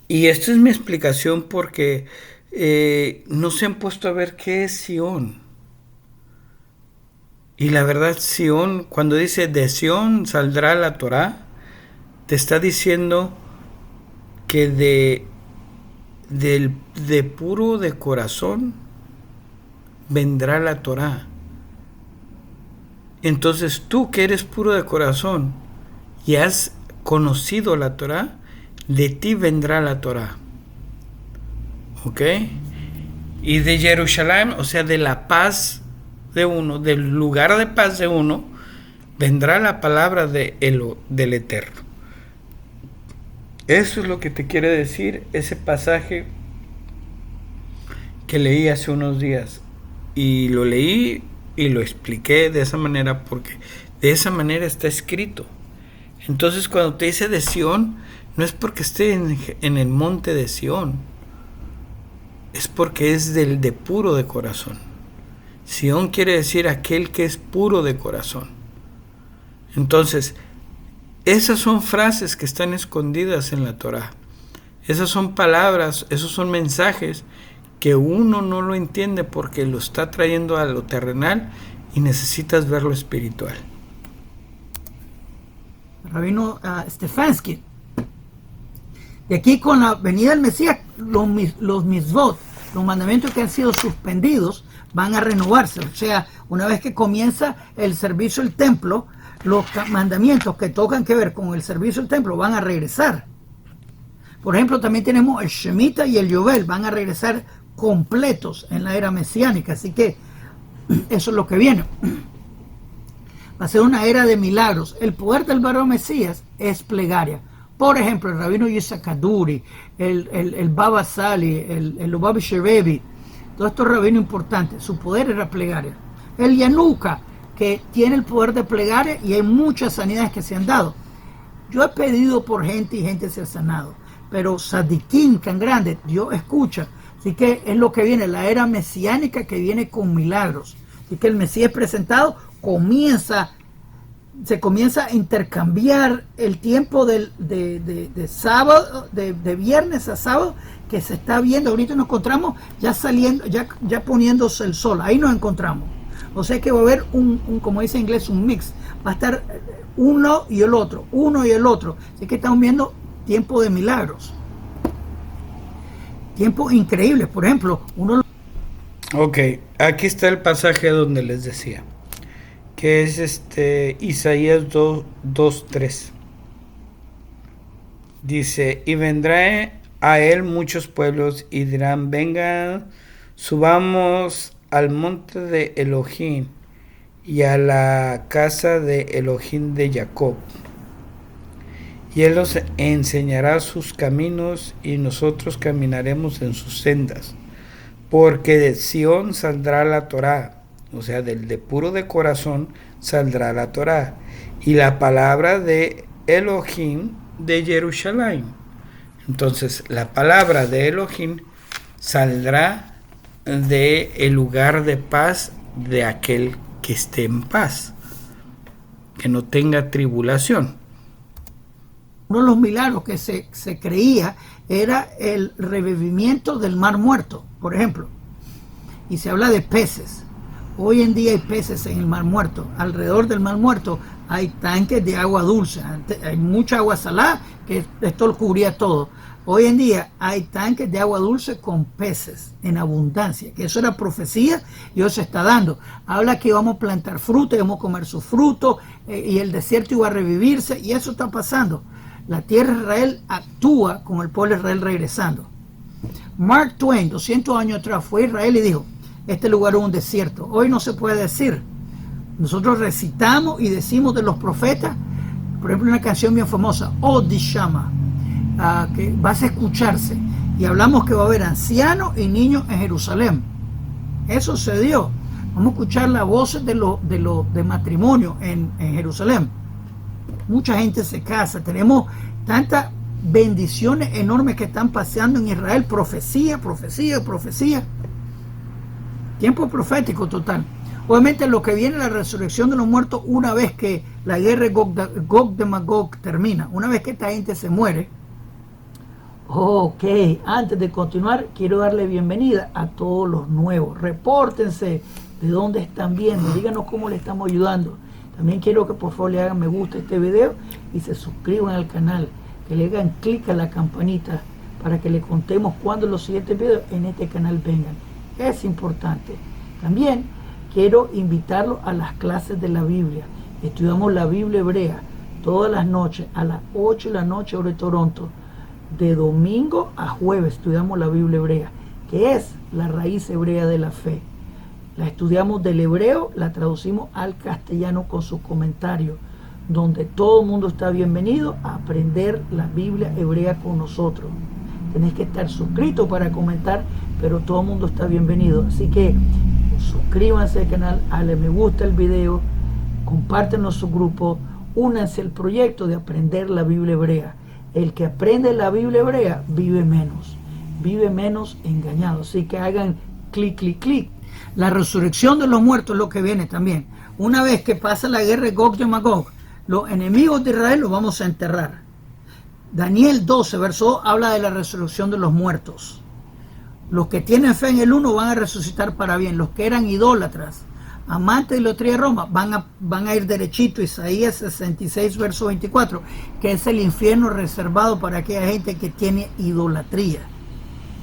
Y esta es mi explicación porque no se han puesto a ver qué es Sion. Y la verdad, Sion, cuando dice de Sion saldrá la Torah, te está diciendo que de puro de corazón vendrá la Torah. Entonces tú que eres puro de corazón y has conocido la Torah, de ti vendrá la Torah. ¿Ok? Y de Jerusalén, o sea, de la paz de uno, del lugar de paz de uno, vendrá la palabra del Eterno. Eso es lo que te quiere decir ese pasaje que leí hace unos días. Y lo leí y lo expliqué de esa manera porque de esa manera está escrito. Entonces cuando te dice de Sion, no es porque esté en el monte de Sion, es porque es de puro de corazón. Sion quiere decir aquel que es puro de corazón. Entonces, esas son frases que están escondidas en la Torah. Esas son palabras, esos son mensajes que uno no lo entiende porque lo está trayendo a lo terrenal y necesitas ver lo espiritual. Rabino Stefansky. Y aquí con la venida del Mesías, los mitzvot, los mandamientos que han sido suspendidos, van a renovarse. O sea, una vez que comienza el servicio del templo, los mandamientos que tocan que ver con el servicio del templo van a regresar. Por ejemplo, también tenemos el Shemitah y el Yovel, van a regresar completos en la era mesiánica. Así que eso es lo que viene. Va a ser una era de milagros. El poder del varón Mesías es plegaria. Por ejemplo, el rabino Yitzhak Kaduri, el Baba Sali, el Lubavitch Sherevi, todos estos rabinos importantes, su poder era plegaria. El Yanuka, que tiene el poder de plegaria y hay muchas sanidades que se han dado. Yo he pedido por gente y gente se ha sanado, pero Sadiquín tan grande, Dios escucha. Así que es lo que viene, la era mesiánica que viene con milagros. Así que el Mesías presentado se comienza a intercambiar el tiempo de sábado, de viernes a sábado, que se está viendo. Ahorita nos encontramos ya saliendo, ya poniéndose el sol. Ahí nos encontramos. O sea que va a haber como dice en inglés, un mix. Va a estar uno y el otro. Así que estamos viendo tiempo de milagros. Tiempos increíbles. Por ejemplo, Ok, aquí está el pasaje donde les decía, que es Isaías 2:3. Dice, y vendrá a él muchos pueblos y dirán, vengan, subamos al monte de Elohim y a la casa de Elohim de Jacob. Y él nos enseñará sus caminos y nosotros caminaremos en sus sendas. Porque de Sión saldrá la Torá, o sea, del de puro de corazón saldrá la Torá. Y la palabra de Elohim de Jerusalén. Entonces, la palabra de Elohim saldrá de el lugar de paz de aquel que esté en paz, que no tenga tribulación. Uno de los milagros que se creía era el revivimiento del mar muerto, por ejemplo. Y se habla de peces. Hoy en día hay peces en el mar muerto. Alrededor del mar muerto hay tanques de agua dulce. Hay mucha agua salada, que esto lo cubría todo. Hoy en día hay tanques de agua dulce con peces en abundancia, que eso era profecía y hoy se está dando. Habla que íbamos a plantar fruta, íbamos a comer sus frutos y el desierto iba a revivirse, y eso está pasando. La tierra de Israel actúa con el pueblo de Israel regresando. Mark Twain, 200 años atrás, fue a Israel y dijo, este lugar es un desierto. Hoy no se puede decir. Nosotros recitamos y decimos de los profetas, por ejemplo, una canción bien famosa, Odishama, que va a escucharse. Y hablamos que va a haber ancianos y niños en Jerusalén. Eso se dio. Vamos a escuchar las voces de matrimonio en Jerusalén. Mucha gente se casa. Tenemos tantas bendiciones enormes que están paseando en Israel. Profecía. Tiempo profético total. Obviamente lo que viene es la resurrección de los muertos una vez que la guerra Gog de Magog termina. Una vez que esta gente se muere. Ok, antes de continuar, quiero darle bienvenida a todos los nuevos. Repórtense de dónde están viendo, díganos cómo le estamos ayudando. También quiero que por favor le hagan me gusta a este video y se suscriban al canal, que le hagan clic a la campanita para que le contemos cuando los siguientes videos en este canal vengan. Es importante. También quiero invitarlos a las clases de la Biblia. Estudiamos la Biblia hebrea todas las noches a las 8 de la noche hora de Toronto. De domingo a jueves estudiamos la Biblia hebrea, que es la raíz hebrea de la fe. La estudiamos del hebreo, la traducimos al castellano con sus comentarios, donde todo el mundo está bienvenido a aprender la Biblia hebrea con nosotros. Tenés que estar suscrito para comentar, pero todo el mundo está bienvenido. Así que suscríbanse al canal, dale me gusta el video, compártenos su grupo, únanse al proyecto de aprender la Biblia hebrea. El que aprende la Biblia hebrea vive menos engañado. Así que hagan clic. La resurrección de los muertos es lo que viene también. Una vez que pasa la guerra de Gog y Magog, los enemigos de Israel los vamos a enterrar. Daniel 12, verso 2, habla de la resurrección de los muertos. Los que tienen fe en el uno van a resucitar para bien. Los que eran idólatras, amantes de la idolatría de Roma, van a ir derechito. Isaías 66, verso 24, que es el infierno reservado para aquella gente que tiene idolatría,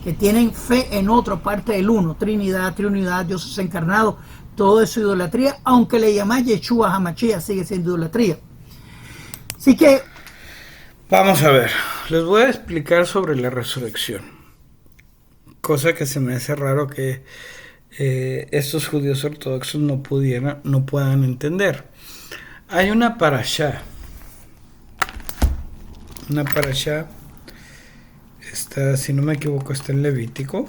que tienen fe en otra parte del uno, Trinidad, Dios encarnado, todo eso idolatría, aunque le llamáis Yeshua HaMashiach, sigue siendo idolatría. Así que vamos a ver, les voy a explicar sobre la resurrección, cosa que se me hace raro que estos judíos ortodoxos no puedan entender. Hay una parashá, está, si no me equivoco, está en Levítico.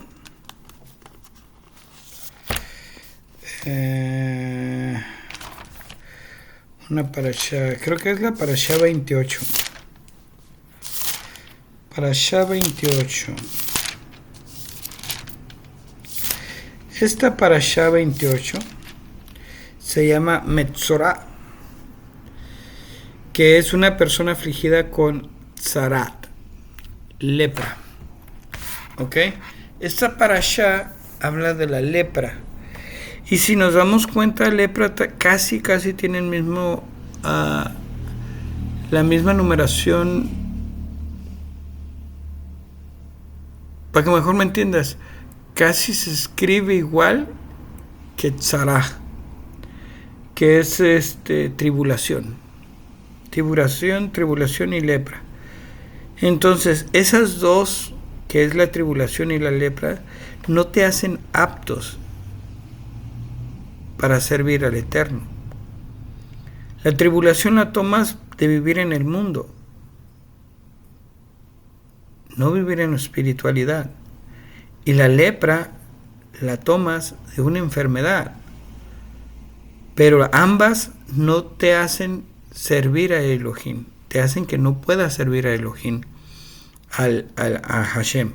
Una parashá, creo que es la parashá 28. Parashá 28. Esta parashá 28 se llama Metzorah, que es una persona afligida con tzarat, lepra. ¿Ok? Esta parashá habla de la lepra. Y si nos damos cuenta, lepra casi tiene el mismo, la misma numeración. Para que mejor me entiendas, casi se escribe igual que tzará, que es tribulación. Tribulación y lepra. Entonces, esas dos, que es la tribulación y la lepra, no te hacen aptos para servir al Eterno. La tribulación la tomas de vivir en el mundo, no vivir en la espiritualidad. Y la lepra la tomas de una enfermedad. Pero ambas no te hacen servir a Elohim, te hacen que no puedas servir a Elohim, a Hashem.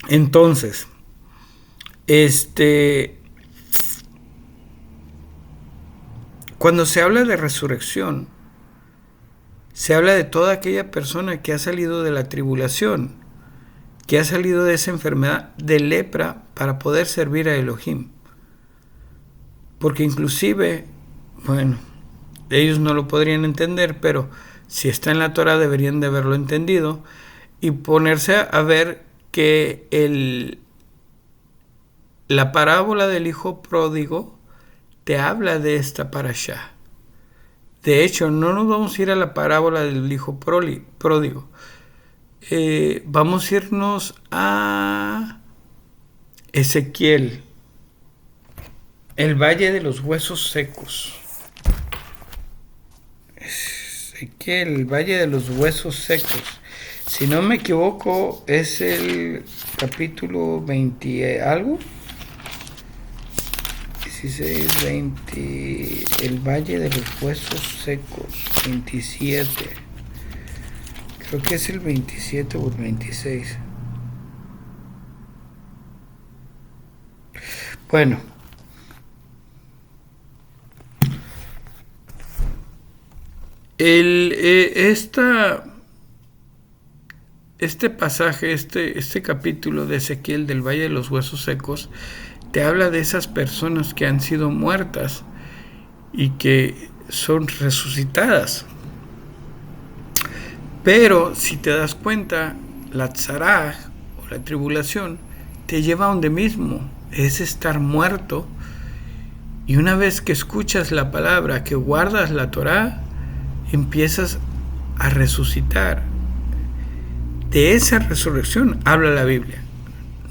Entonces, cuando se habla de resurrección, se habla de toda aquella persona que ha salido de la tribulación, que ha salido de esa enfermedad de lepra para poder servir a Elohim. Porque inclusive, bueno, ellos no lo podrían entender, pero si está en la Torah deberían de haberlo entendido y ponerse a ver que la parábola del hijo pródigo te habla de esta parashá. De hecho, no nos vamos a ir a la parábola del hijo pródigo. Vamos a irnos a Ezequiel, el valle de los huesos secos. Ezequiel, el valle de los huesos secos. Si no me equivoco, es el capítulo 20 algo. 16, 20, el valle de los huesos secos, 27. Creo que es el 27 o el 26. Bueno. Este pasaje, este capítulo de Ezequiel del Valle de los Huesos Secos, te habla de esas personas que han sido muertas y que son resucitadas. Pero si te das cuenta, la tzará o la tribulación te lleva a donde mismo, es estar muerto. Y una vez que escuchas la palabra, que guardas la Torá, empiezas a resucitar. De esa resurrección habla la Biblia.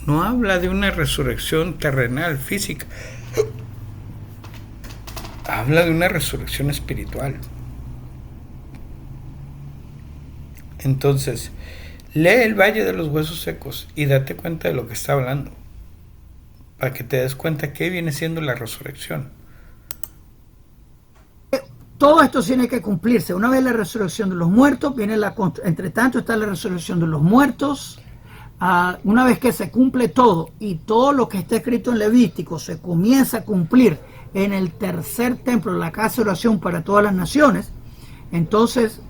No habla de una resurrección terrenal, física. Habla de una resurrección espiritual. Entonces, lee el Valle de los Huesos Secos y date cuenta de lo que está hablando, para que te des cuenta que viene siendo la resurrección. Todo esto tiene que cumplirse. Una vez la resurrección de los muertos, entre tanto está la resurrección de los muertos. Una vez que se cumple todo y todo lo que está escrito en Levítico se comienza a cumplir en el tercer templo, la casa de oración para todas las naciones, entonces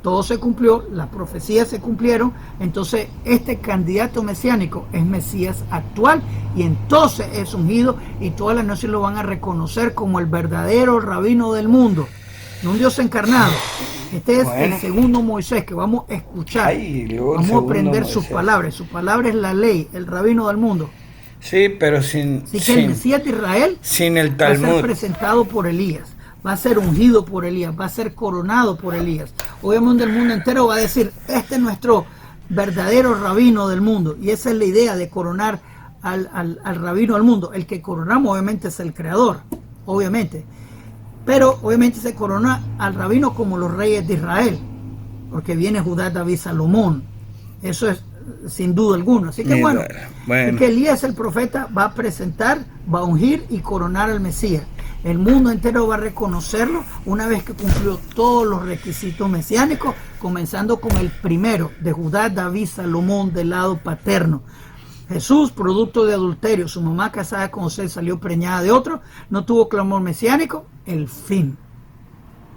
todo se cumplió, las profecías se cumplieron, entonces este candidato mesiánico es Mesías actual y entonces es ungido y todas las naciones lo van a reconocer como el verdadero rabino del mundo, no un Dios encarnado. Este es el segundo Moisés que vamos a escuchar. Vamos a aprender sus palabras. Su palabra es la ley, el rabino del mundo. Sí, pero sin el Mesías de Israel sin el Talmud. Va a ser presentado por Elías, va a ser ungido por Elías, va a ser coronado por Elías. Obviamente el mundo entero va a decir, este es nuestro verdadero rabino del mundo. Y esa es la idea de coronar al rabino del mundo. El que coronamos obviamente es el creador, obviamente. Pero obviamente se corona al rabino como los reyes de Israel, porque viene Judá, David, Salomón. Eso es sin duda alguna. Así que bueno. Que Elías el profeta va a presentar, va a ungir y coronar al Mesías. El mundo entero va a reconocerlo una vez que cumplió todos los requisitos mesiánicos, comenzando con el primero de Judá, David, Salomón del lado paterno. Jesús, producto de adulterio, su mamá casada con José salió preñada de otro, no tuvo clamor mesiánico, el fin.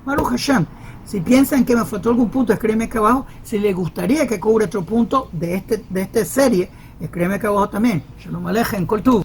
Baruch Hashem. Si piensan que me faltó algún punto, escríbeme acá abajo. Si les gustaría que cobre otro punto de esta serie, escríbeme acá abajo también. Shalom Aleichem, Kol Tuv.